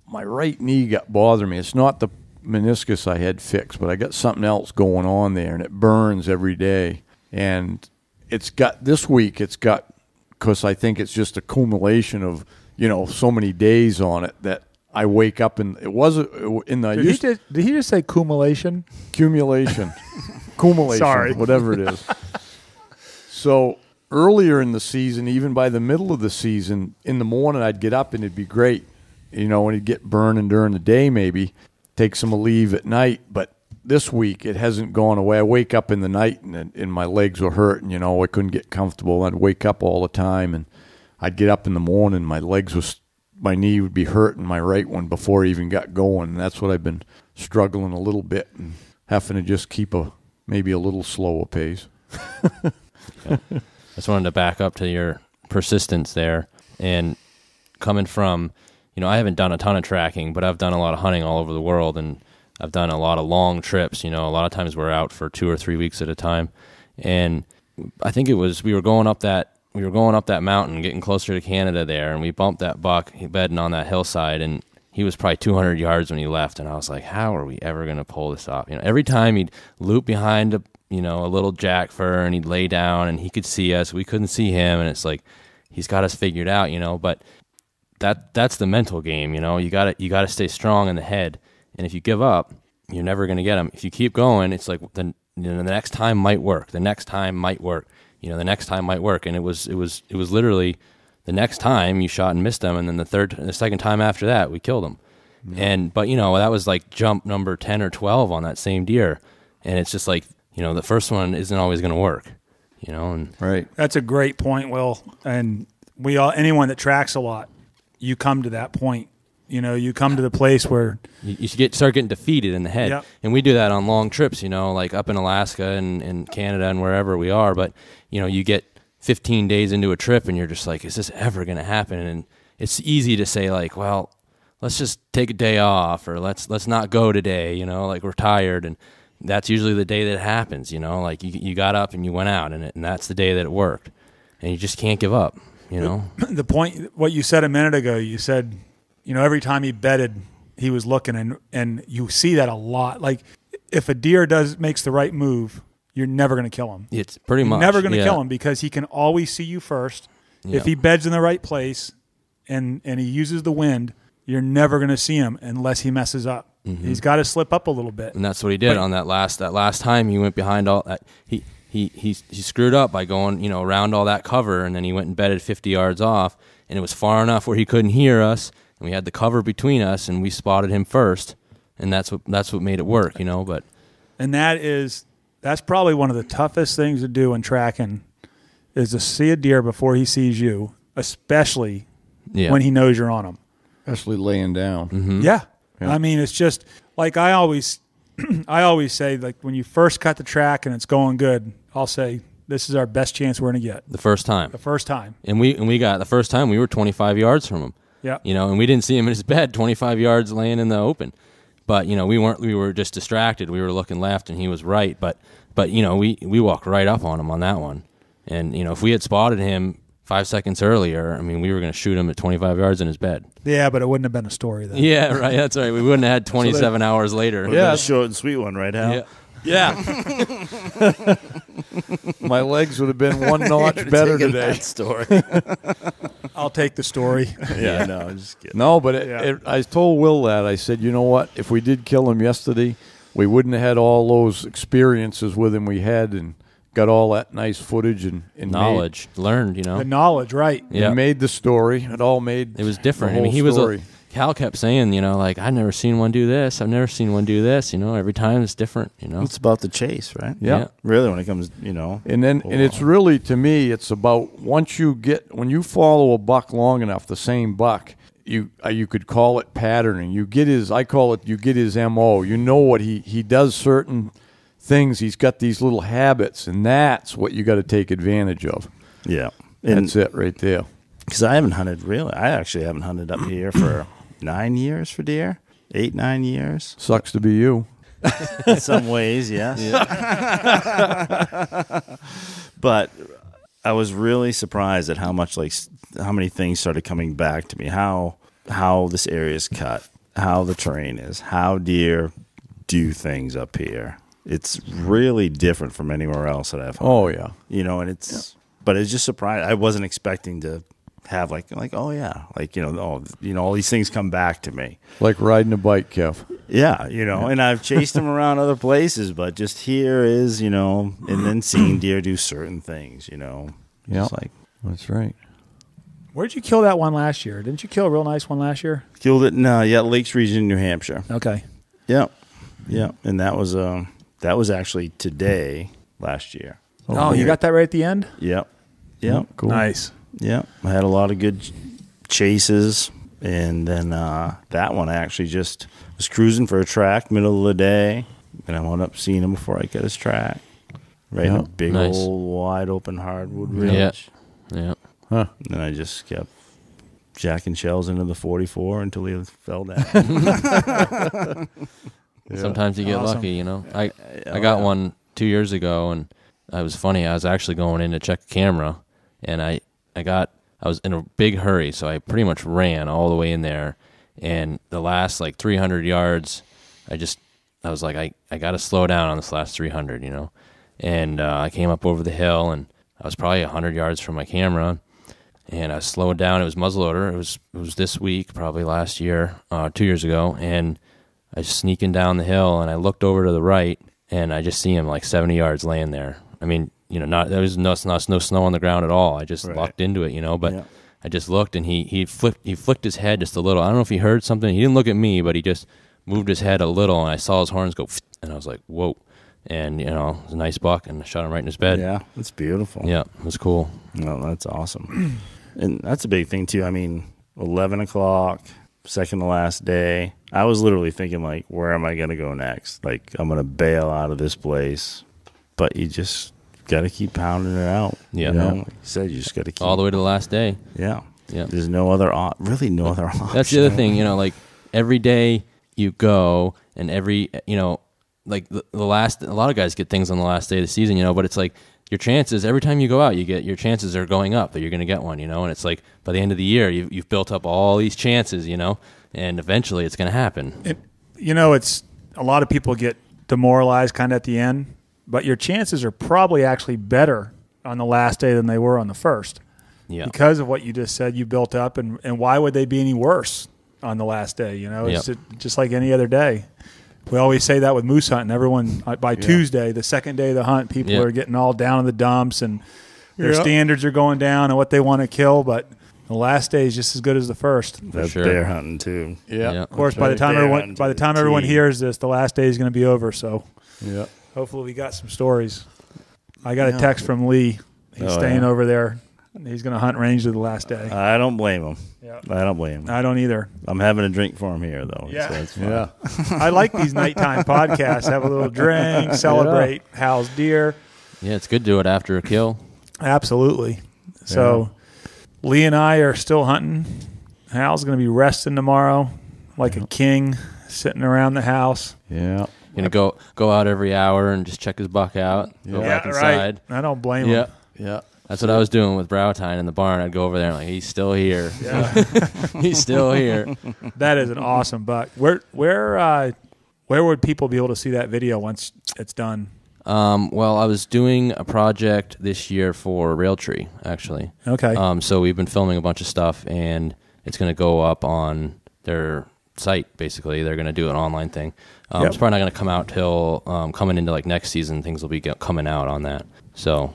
right knee got bothering me. It's not the meniscus I had fixed, but I got something else going on there, and it burns every day. And this week, because I think it's just accumulation of, you know, so many days on it that I wake up and it wasn't in the. Did he just say accumulation? Accumulation. Sorry. Whatever it is. So earlier in the season, even by the middle of the season, in the morning I'd get up and it'd be great. You know, and it'd get burning during the day maybe, take some leave at night. But this week it hasn't gone away. I wake up in the night and my legs were hurting, you know. I couldn't get comfortable. I'd wake up all the time and I'd get up in the morning. My knee would be hurting, my right one, before I even got going. And that's what I've been struggling a little bit and having to just keep maybe a little slower pace. I just wanted to back up to your persistence there. And coming from, you know, I haven't done a ton of tracking, but I've done a lot of hunting all over the world, and I've done a lot of long trips. You know, a lot of times we're out for 2 or 3 weeks at a time. And I think it was we were going up that mountain, getting closer to Canada there, and we bumped that buck bedding on that hillside, and he was probably 200 yards when he left, and I was like, how are we ever going to pull this off? You know, every time he'd loop behind a little jack fir, and he'd lay down, and he could see us. We couldn't see him, and it's like he's got us figured out, you know. But that's the mental game, you know. You got to stay strong in the head, and if you give up, you're never going to get him. If you keep going, it's like the next time might work. The next time might work. You know, the next time might work, and it was literally the next time you shot and missed them, and then the second time after that we killed them. Mm-hmm. But you know, that was like jump number 10 or 12 on that same deer, and it's just like, you know, the first one isn't always going to work, you know. And right, that's a great point, Will. And anyone that tracks a lot, you come to that point. You know, you come to the place where you start getting defeated in the head. Yep. And we do that on long trips, you know, like up in Alaska and Canada and wherever we are. But, you know, you get 15 days into a trip and you're just like, is this ever going to happen? And it's easy to say like, well, let's just take a day off, or let's not go today, you know, like we're tired. And that's usually the day that it happens, you know, like you got up and you went out, and that's the day that it worked. And you just can't give up. you know. The point, what you said a minute ago, you said, every time he bedded, he was looking, and you see that a lot. Like, if a deer makes the right move, you're never going to kill him. It's pretty much. You're never going to kill him because he can always see you first. Yeah. If he beds in the right place and he uses the wind, you're never going to see him unless he messes up. Mm-hmm. He's got to slip up a little bit. And that's what he did on that last time. He went behind all that. He screwed up by going, around all that cover, and then he went and bedded 50 yards off, and it was far enough where he couldn't hear us, and we had the cover between us, and we spotted him first, and that's what made it work, But and that's probably one of the toughest things to do in tracking, is to see a deer before he sees you, especially when he knows you're on him. Especially laying down. Mm-hmm. Yeah. I mean, it's just like I always say, like, when you first cut the track and it's going good, I'll say, this is our best chance we're going to get. The first time. And we got the first time we were 25 yards from him. Yeah. And we didn't see him in his bed 25 yards laying in the open. But, we were just distracted. We were looking left and he was right. But we walked right up on him on that one. And, if we had spotted him 5 seconds earlier, I mean, we were going to shoot him at 25 yards in his bed. Yeah, but it wouldn't have been a story then. Yeah, right. That's right. We wouldn't have had 27 hours later. Yeah, a short and sweet one, right, Hal? Yeah. My legs would have been one notch better today. That story. I'll take the story. Yeah, no, I'm just kidding. No, but I told Will that. I said, you know what? If we did kill him yesterday, we wouldn't have had all those experiences with him we had and got all that nice footage and knowledge learned, The knowledge, right. Yeah. And made the story. It all made it was different. The whole he story. was Cal kept saying, like, I've never seen one do this. I've never seen one do this. Every time it's different, It's about the chase, right? Yeah. Really, when it comes, And then, and it's really, to me, it's about when you follow a buck long enough, the same buck, you could call it patterning. You get his MO. You know what he does certain things. He's got these little habits, and that's what you got to take advantage of. Yeah. And that's it right there. Because I actually haven't hunted up here for 9 years for deer. 8-9 years. Sucks to be you. In some ways, yes. Yeah. But I was really surprised at how many things started coming back to me. How this area is cut, how the terrain is, how deer do things up here. It's really different from anywhere else that I've hunted. Oh yeah. But it's just surprised. I wasn't expecting to have all these things come back to me. Like riding a bike, Kev. Yeah, and I've chased them around other places, but just here is, and then seeing deer do certain things, Yeah, that's right. Where'd you kill that one last year? Didn't you kill a real nice one last year? Killed it, Lakes Region, New Hampshire. Okay. Yeah, and that was actually today last year. Oh, you got that right at the end? Yep. Cool. Nice. Yeah, I had a lot of good chases, and then that one I actually just was cruising for a track middle of the day, and I wound up seeing him before I got his track. Right in a big old wide open hardwood ridge. Yeah. Huh. And then I just kept jacking shells into the 44 until he fell down. Sometimes you get lucky, I got one 2 years ago, and it was funny. I was actually going in to check the camera, and I was in a big hurry, so I pretty much ran all the way in there. And the last 300 yards, I was like, I got to slow down on this last 300, And I came up over the hill, and I was probably 100 yards from my camera, and I slowed down. It was muzzleloader. It was this week, probably last year, 2 years ago, and I was sneaking down the hill, and I looked over to the right, and I just see him 70 yards laying there. I mean, there was no snow on the ground at all. I just lucked into it, but I just looked, and he flicked his head just a little. I don't know if he heard something. He didn't look at me, but he just moved his head a little, and I saw his horns go, and I was like, whoa. And, it was a nice buck, and I shot him right in his bed. Yeah, it's beautiful. Yeah, it was cool. No, that's awesome. And that's a big thing, too. I mean, 11 o'clock, second to last day. I was literally thinking, where am I going to go next? I'm going to bail out of this place. But you just got to keep pounding it out. Yeah. Like you said, you just got to keep. All the way to the last day. Yeah. Yeah. There's no other option. That's the other thing, every day you go, and every, the last, a lot of guys get things on the last day of the season, but it's your chances, every time you go out, your chances are going up that you're going to get one, and it's like by the end of the year, you've built up all these chances, and eventually it's going to happen. It's a lot of people get demoralized kind of at the end, but your chances are probably actually better on the last day than they were on the first. Yeah. Because of what you just said, you built up, and why would they be any worse on the last day? It's just like any other day. We always say that with moose hunting. Everyone, by Tuesday, the second day of the hunt, people are getting all down in the dumps, and their standards are going down and what they want to kill, but the last day is just as good as the first. That's bear hunting too. Yeah. Of course, by the time everyone hears this, the last day is going to be over, so hopefully we got some stories. I got a text from Lee. He's staying over there. He's going to hunt range to the last day. I don't blame him. Yeah. I don't blame him. I don't either. I'm having a drink for him here, though. Yeah. So that's fine. I like these nighttime podcasts. Have a little drink, celebrate Hal's deer. Yeah, it's good to do it after a kill. Absolutely. So Lee and I are still hunting. Hal's going to be resting tomorrow like a king, sitting around the house. Yeah. Going to go out every hour and just check his buck out, go back inside. Right. I don't blame him. Yeah. That's what I was doing with brow tying in the barn. I'd go over there and he's still here. Yeah. He's still here. That is an awesome buck. Where would people be able to see that video once it's done? Well, I was doing a project this year for Railtree, actually. Okay. So we've been filming a bunch of stuff, and it's going to go up on their site, basically. They're going to do an online thing. It's probably not going to come out till coming into next season. Things will be coming out on that. So...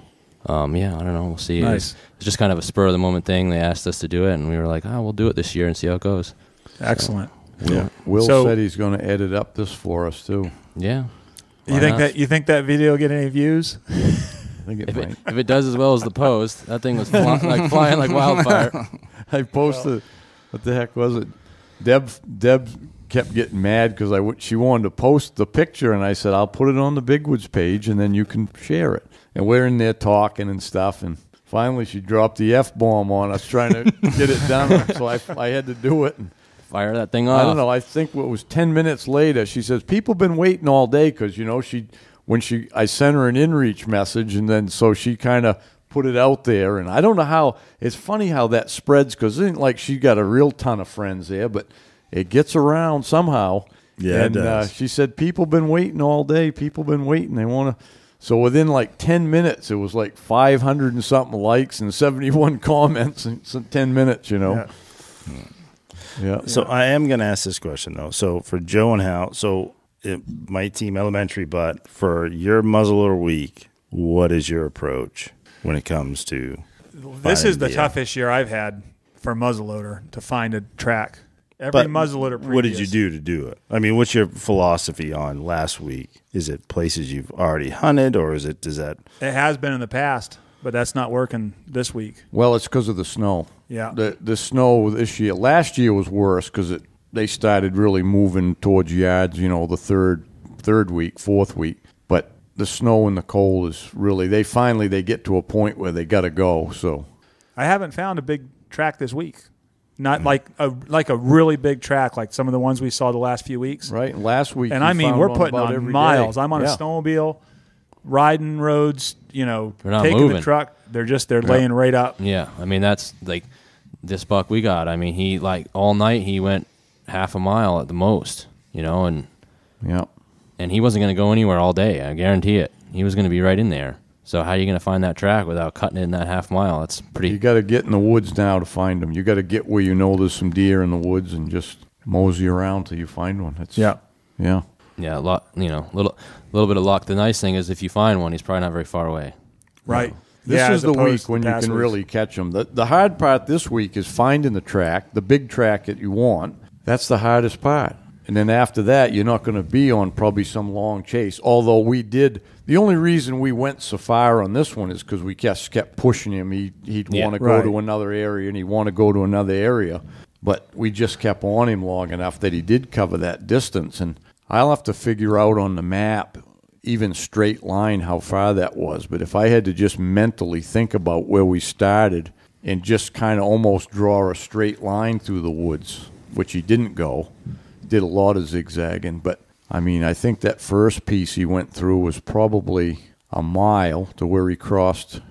I don't know. We'll see. Nice. It's just kind of a spur-of-the-moment thing. They asked us to do it, and we were like, we'll do it this year and see how it goes. Excellent. So, Will said he's going to edit up this for us, too. Yeah. You think that video will get any views? I think it might. If it does as well as the post, that thing was flying like wildfire. I posted, what the heck was it? Deb kept getting mad because she wanted to post the picture, and I said, I'll put it on the Big Woods page, and then you can share it. And we're in there talking and stuff, and finally she dropped the F-bomb on us trying to get it done. So I had to do it. And fire that thing off. I don't know. I think it was 10 minutes later. She says, people been waiting all day because, I sent her an inReach message, and then so she kind of put it out there. And I don't know how. It's funny how that spreads because it isn't like she got a real ton of friends there, but it gets around somehow. Yeah, and it does. She said, people been waiting all day. People been waiting. They want to. So within 10 minutes, it was 500 and something likes and 71 comments in 10 minutes, Yeah. So I am going to ask this question, though. So for Joe and Hal, it might seem elementary, but for your muzzleloader week, what is your approach when it comes to This is the toughest year I've had for muzzleloader to find a track. Muzzleloader previous. What did you do to do it? I mean, what's your philosophy on last week? Is it places you've already hunted, or does that? It has been in the past, but that's not working this week. Well, it's because of the snow. Yeah. The snow this year. Last year was worse because they started really moving towards yards, the third week, fourth week. But the snow and the cold is really, they get to a point where they got to go. So I haven't found a big track this week. Not like a really big track like some of the ones we saw the last few weeks. Right. Last week. And we're putting on miles. Day. I'm on a snowmobile, riding roads, taking moving. the truck. They're laying right up. Yeah. I mean, that's this buck we got. I mean, he all night he went half a mile at the most, and he wasn't going to go anywhere all day. I guarantee it. He was going to be right in there. So how are you going to find that track without cutting it in that half mile? That's pretty. You got to get in the woods now to find them. You got to get where there's some deer in the woods and just mosey around till you find one. Yeah. A lot. Little bit of luck. The nice thing is if you find one, he's probably not very far away. Right. This is the week when you can really catch them. The hard part this week is finding the track, the big track that you want. That's the hardest part. And then after that, you're not going to be on probably some long chase. Although we did, the only reason we went so far on this one is because we just kept pushing him. He'd want to go to another area, and he'd want to go to another area. But we just kept on him long enough that he did cover that distance. And I'll have to figure out on the map, even straight line, how far that was. But if I had to just mentally think about where we started and just kind of almost draw a straight line through the woods, which he didn't go, did a lot of zigzagging. But, I think that first piece he went through was probably, a mile to where he crossed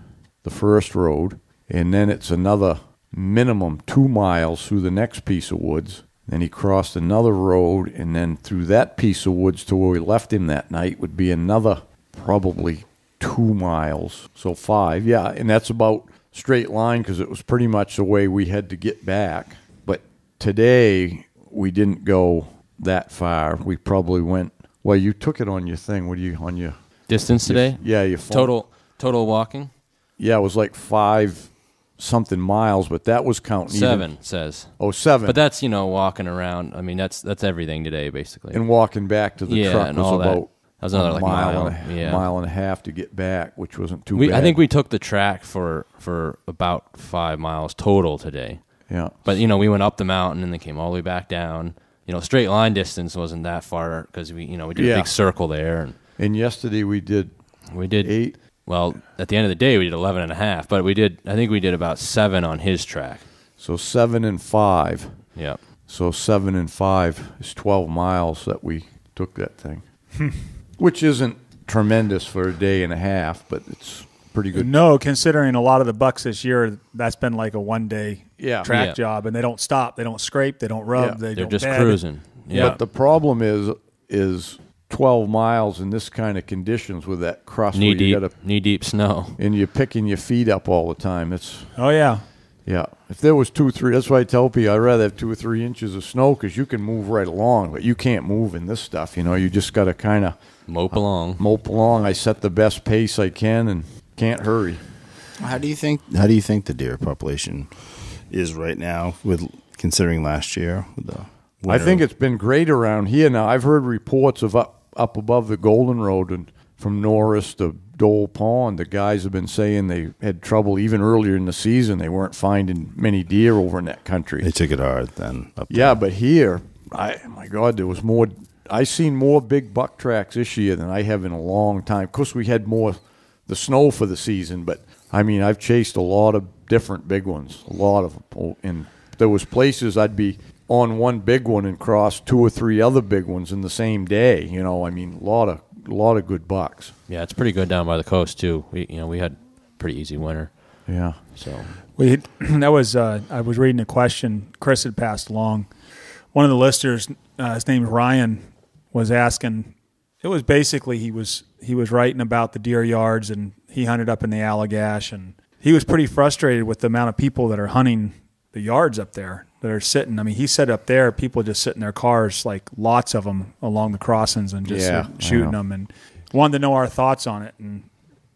the first road, and then it's another minimum 2 miles through the next piece of woods. Then he crossed another road, and then through that piece of woods to where we left him that night would be another probably 2 miles. So 5, yeah, and that's about straight line because it was pretty much the way we had to get back. But today we didn't go that far. We probably went, well, you took it on your thing. What do you, on your... Distance today? Yeah, your phone. Total walking? Yeah, it was like 5-something miles, but that was counting. 7 says. Oh, 7. But that's, walking around. I mean, that's everything today, basically. And walking back to the truck and was all about that was another mile. Mile and a half to get back, which wasn't too bad. I think we took the track for about 5 miles total today. Yeah. But, we went up the mountain and then came all the way back down. Straight line distance wasn't that far because we did a big circle there. And yesterday we did 8. Well, at the end of the day, we did 11 and a half, but I think we did about 7 on his track. So 7 and 5. Yeah. So 7 and 5 is 12 miles that we took that thing, which isn't tremendous for a day and a half, but it's pretty good. No, considering a lot of the bucks this year, that's been like a one-day track job, and they don't stop, they don't scrape, they don't rub, they're don't just bed. cruising. Yeah. But the problem is 12 miles in this kind of conditions with that crust knee-deep snow. And you're picking your feet up all the time. Oh, yeah. Yeah. If there was 2, 3, that's why I tell people I'd rather have 2 or 3 inches of snow because you can move right along, but you can't move in this stuff. You just got to kind of mope along. I set the best pace I can and can't hurry. How do you think the deer population is right now with considering last year with the winter? I think it's been great around here now. I've heard reports of up above the Golden Road and from Norris to Dole Pond, the guys have been saying they had trouble even earlier in the season. They weren't finding many deer over in that country. They took it hard then. Up there. Yeah, but here, my God, there was more. I seen more big buck tracks this year than I have in a long time. Of course, we had more the snow for the season, but I mean, I've chased a lot of different big ones, a lot of them. And there was places I'd be on one big one and cross 2 or 3 other big ones in the same day. I mean, a lot of good bucks. Yeah, it's pretty good down by the coast too. We had pretty easy winter. Yeah. So I was reading a question Chris had passed along. One of the listeners, his name is Ryan, was asking. It was basically he was writing about the deer yards, and he hunted up in the Allagash, and he was pretty frustrated with the amount of people that are hunting the yards up there that are sitting. I mean, he said up there, people just sit in their cars, like lots of them along the crossings and just shooting them, and wanted to know our thoughts on it. And,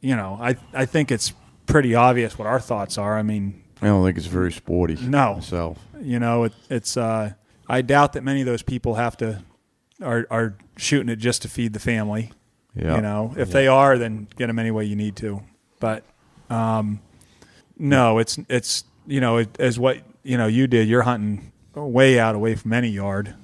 I think it's pretty obvious what our thoughts are. I mean, I don't think it's very sporty. No. Myself. It's I doubt that many of those people are shooting it just to feed the family. Yeah. If they are, then get them any way you need to. But no, it's as what you did. You're hunting away from any yard,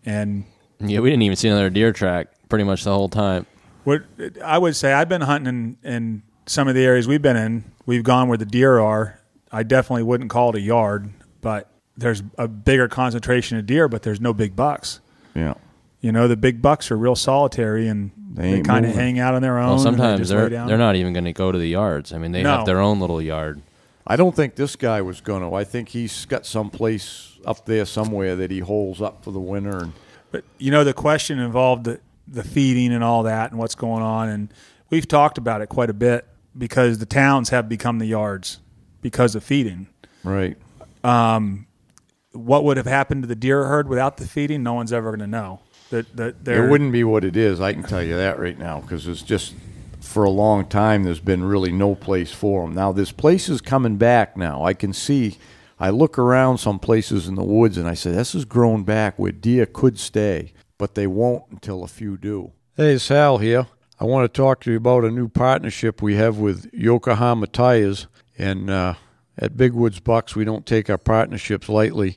and we didn't even see another deer track pretty much the whole time. What I would say, I've been hunting in some of the areas we've been in. We've gone where the deer are. I definitely wouldn't call it a yard, but there's a bigger concentration of deer, but there's no big bucks. Yeah. The big bucks are real solitary, and they kind of hang out on their own. Well, sometimes they're not even going to go to the yards. I mean, they have their own little yard. I don't think this guy was going to. I think he's got some place up there somewhere that he holes up for the winter. But, the question involved the feeding and all that and what's going on, and we've talked about it quite a bit because the towns have become the yards because of feeding. Right. What would have happened to the deer herd without the feeding? No one's ever going to know. It wouldn't be what it is. I can tell you that right now because it's just for a long time there's been really no place for them. Now this place is coming back now. I can see. I look around some places in the woods and I say this is grown back where deer could stay, but they won't until a few do. Hey, it's Hal here. I want to talk to you about a new partnership we have with Yokohama Tires. And at Big Woods Bucks, we don't take our partnerships lightly.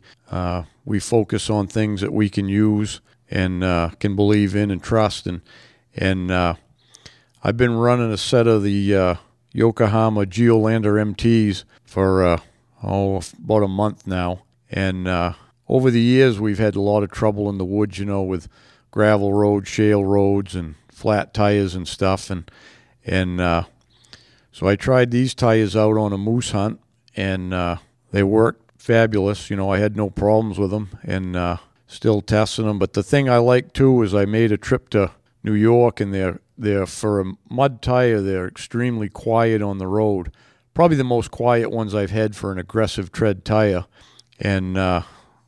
We focus on things that we can use and can believe in and trust. And I've been running a set of the Yokohama Geolander MTs for about a month now. And over the years, we've had a lot of trouble in the woods, with gravel roads, shale roads, and flat tires and stuff. And so I tried these tires out on a moose hunt, and they worked fabulous. I had no problems with them, and still testing them. But the thing I like too is I made a trip to New York, and they're for a mud tire, they're extremely quiet on the road. Probably the most quiet ones I've had for an aggressive tread tire. And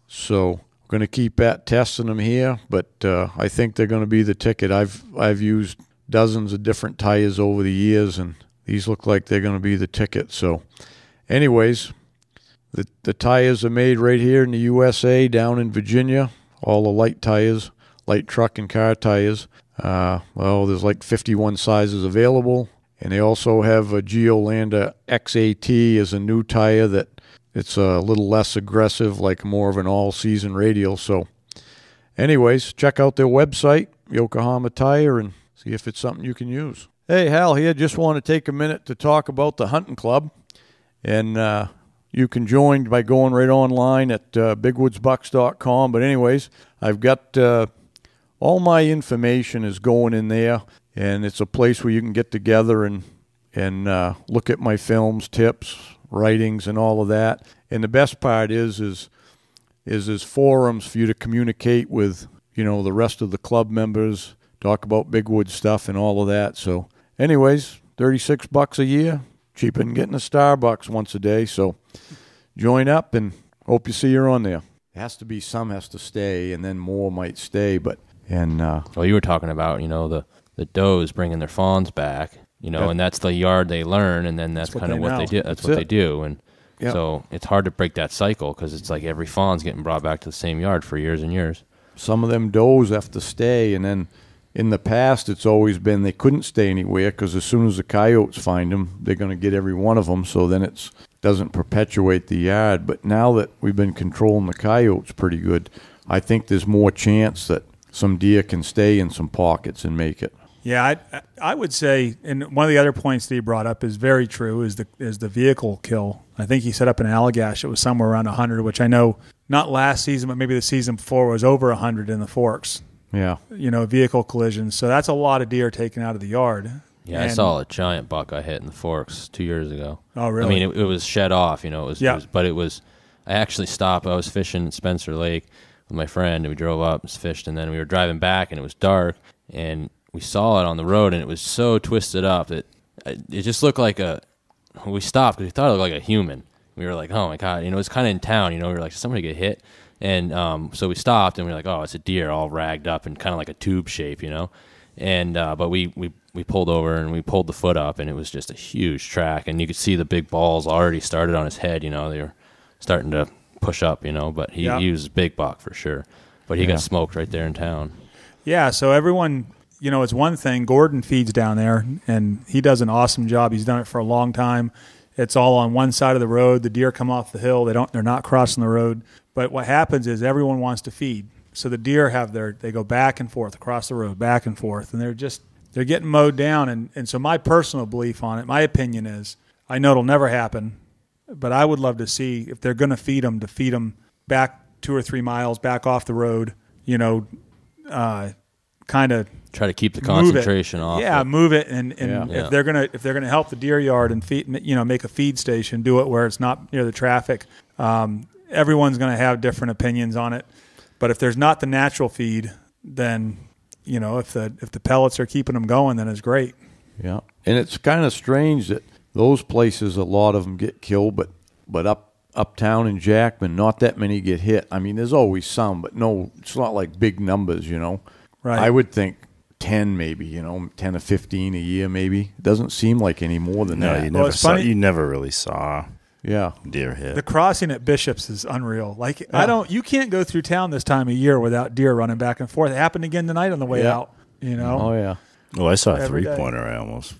so we're going to keep at testing them here, but I think they're going to be the ticket. I've used dozens of different tires over the years, and these look like they're going to be the ticket. So anyways, the tires are made right here in the USA, down in Virginia. All the light tires, light truck and car tires. There's like 51 sizes available, and they also have a Geolander XAT as a new tire that it's a little less aggressive, like more of an all-season radial. So anyways, check out their website, Yokohama Tire, and see if it's something you can use. Hey, Hal here. Just want to take a minute to talk about the hunting club, and you can join by going right online at bigwoodsbucks.com. But anyways, I've got all my information is going in there, and it's a place where you can get together and look at my films, tips, writings, and all of that. And the best part is there's forums for you to communicate with, the rest of the club members, talk about Big Woods stuff and all of that. So anyways, $36 a year, cheaper than getting a Starbucks once a day. So join up, and hope you see you on there. It has to be, some has to stay, and then more might stay. But well, you were talking about the does bringing their fawns back, and that's the yard they learn, and then that's kind of what they do. That's what they do, and so it's hard to break that cycle because it's like every fawn's getting brought back to the same yard for years and years. Some of them does have to stay, and then in the past it's always been they couldn't stay anywhere because as soon as the coyotes find them, they're going to get every one of them. So then it doesn't perpetuate the yard. But now that we've been controlling the coyotes pretty good, I think there's more chance that some deer can stay in some pockets and make it. Yeah, I would say, and one of the other points that he brought up is very true, is the vehicle kill. I think he set up in Allagash, it was somewhere around 100, which I know not last season, but maybe the season before was over 100 in the Forks. Yeah. Vehicle collisions. So that's a lot of deer taken out of the yard. Yeah, I saw a giant buck I hit in the Forks 2 years ago. Oh, really? I mean, it was shed off, I actually stopped. I was fishing in Spencer Lake with my friend, and we drove up and fished, and then we were driving back, and it was dark, and we saw it on the road, and it was so twisted up that it just looked like we stopped because we thought it looked like a human. We were like, oh my God, it's kind of in town, we were like, did somebody get hit? And so we stopped, and we were like, oh, it's a deer all ragged up and kind of like a tube shape, and but we pulled over, and we pulled the foot up, and it was just a huge track, and you could see the big balls already started on his head, they were starting to push up, but he was a big buck for sure, but he got smoked right there in town. Yeah, so everyone, it's one thing. Gordon feeds down there, and he does an awesome job. He's done it for a long time. It's all on one side of the road. The deer come off the hill. They're not crossing the road. But what happens is everyone wants to feed. So the deer they go back and forth across the road, back and forth, and they're getting mowed down. And so my personal belief on it, my opinion is, I know it'll never happen, but I would love to see if they're going to feed them back 2 or 3 miles back off the road, kind of try to keep the concentration off. Yeah, move it, and if they're gonna help the deer yard and feed, make a feed station, do it where it's not near the traffic. Everyone's gonna have different opinions on it, but if there's not the natural feed, then if the pellets are keeping them going, then it's great. Yeah, and it's kind of strange that those places, a lot of them get killed, but uptown in Jackman, not that many get hit. I mean, there's always some, but no, it's not like big numbers, Right. I would think 10 maybe, 10 to 15 a year maybe. It doesn't seem like any more than that. You never really saw deer hit. The crossing at Bishop's is unreal. Like you can't go through town this time of year without deer running back and forth. It happened again tonight on the way out, Oh, yeah. Oh, I saw a three-pointer. I almost...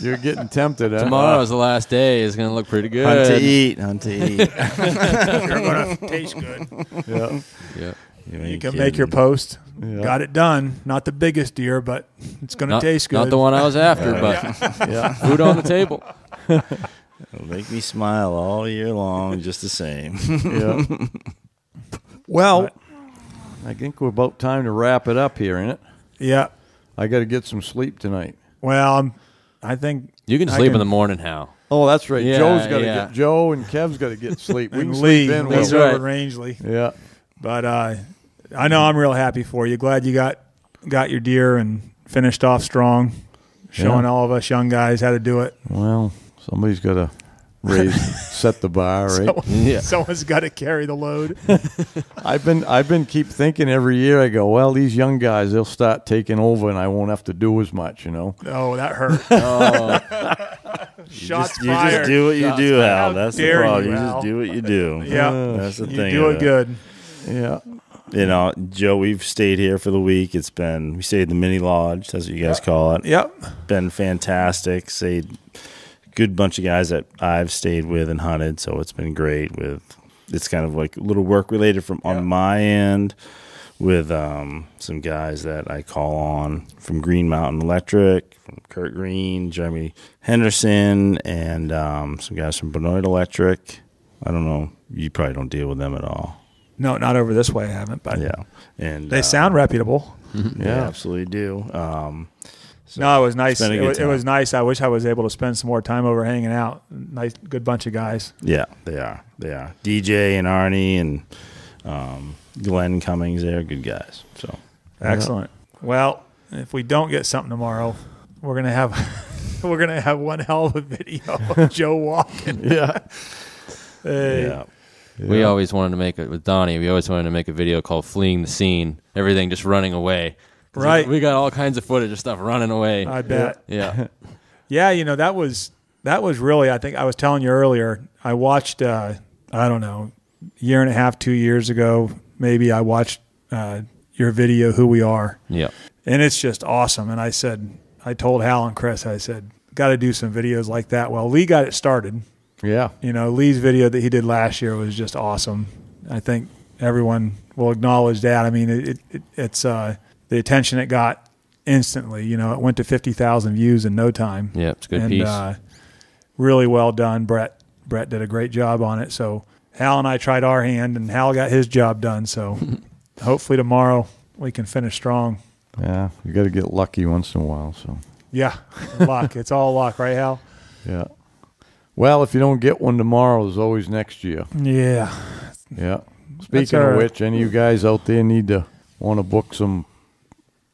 You're getting tempted, huh? Tomorrow's the last day. It's going to look pretty good. Hunt to eat. You're going to taste good. Yeah. You can make your post. Yeah. Got it done. Not the biggest deer, but it's going to taste good. Not the one I was after, but food on the table. It'll make me smile all year long, just the same. Well, I think we're about time to wrap it up here, isn't it? Yeah. I got to get some sleep tonight. Well, I think You can sleep in the morning, Hal. Oh, that's right. Yeah, Joe's got to yeah. get Joe and Kev's got to get sleep. We and can Lee, sleep in. Lee's Will. over Right. at Rangeley. Yeah. But I know I'm real happy for you. Glad you got your deer and finished off strong, showing all of us young guys how to do it. Well, somebody's got to set the bar, right? Someone's got to carry the load. I've been keep thinking every year. I go, well, these young guys, they'll start taking over, and I won't have to do as much, Oh, that hurt. Shots You fired. just do what you do, How Hal. That's the dare problem. you, You Hal. just do what you do. Yeah. That's the You thing. do of it good. Yeah. Joe, we've stayed here for the week. We stayed at the mini lodge. That's what you guys call it. Yep. Been fantastic. Stayed good bunch of guys that I've stayed with and hunted, so it's been great. It's kind of like a little work related on my end with some guys that I call on from Green Mountain Electric, from Kurt Green, Jeremy Henderson, and some guys from Benoit Electric. I don't know. You probably don't deal with them at all. No, not over this way. I haven't, but Yeah, and they sound reputable. they absolutely do. No, it was nice. been a good It was time. nice. I wish I was able to spend some more time over hanging out. Nice, good bunch of guys. Yeah, they are. DJ and Arnie and Glenn Cummings, they're good guys. So Excellent. Well, if we don't get something tomorrow, we're gonna have one hell of a video of Joe walking. Yeah. Hey. yeah. We always wanted to make it with Donnie. We always wanted to make a video called "Fleeing the Scene." Everything just running away. 'Cause Right. We got all kinds of footage of stuff running away. I bet. Yeah. Yeah, that was really. I think I was telling you earlier. I watched. I don't know, year and a half, 2 years ago, maybe. I watched your video, "Who We Are," Yeah. and it's just awesome. And I told Hal and Chris, I said, got to do some videos like that. Well, Lee got it started. Yeah. Lee's video that he did last year was just awesome. I think everyone will acknowledge that. I mean, it's the attention it got instantly. It went to 50,000 views in no time. Yeah, it's a good and, piece. Really well done. Brett did a great job on it. So Hal and I tried our hand, and Hal got his job done. So hopefully tomorrow we can finish strong. Yeah. You got to get lucky once in a while. So. Yeah, luck. It's all luck, right, Hal? Yeah. Well, if you don't get one tomorrow, there's always next year. Yeah. Yeah. Speaking of which, any of you guys out there want to book some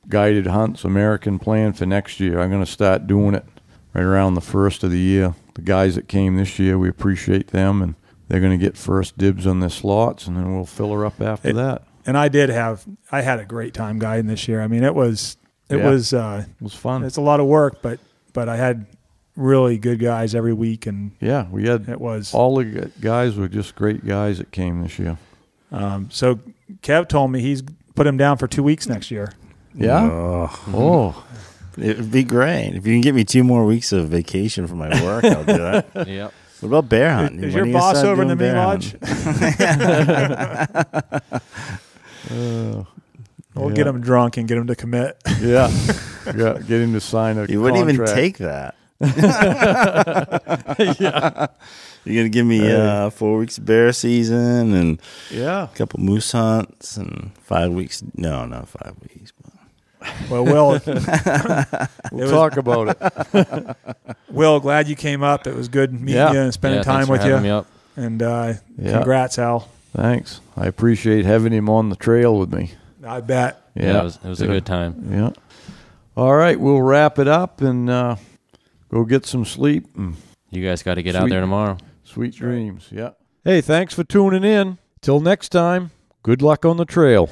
guided hunts, American plan for next year. I'm going to start doing it right around the first of the year. The guys that came this year, we appreciate them, and they're going to get first dibs on their slots, and then we'll fill her up after that. And I had a great time guiding this year. I mean, it was fun. It's a lot of work, but I had really good guys every week, and yeah, we had all the guys were just great guys that came this year. So Kev told me he's put him down for 2 weeks next year. Yeah. Oh. It would be great. If you can get me 2 more weeks of vacation from my work, I'll do that. Yep. What about bear hunting? Is When your are you gonna boss start over in the doing main bear lodge? hunting? We'll get him drunk and get him to commit. Yeah. Get him to sign a You wouldn't even contract. take that. Yeah. You're going to give me 4 weeks of bear season and Yeah. a couple moose hunts and 5 weeks. No, not 5 weeks. Well, Will, We'll talk about it. Will, glad you came up. It was good meeting Yeah. you and spending time thanks for with having me you. up. And congrats, Al. Thanks. I appreciate having him on the trail with me. I bet. Yeah, it was a good time. Yeah. All right, we'll wrap it up and go get some sleep. And You guys got to get out there tomorrow. sweet dreams. Yeah. Hey, thanks for tuning in. Till next time, good luck on the trail.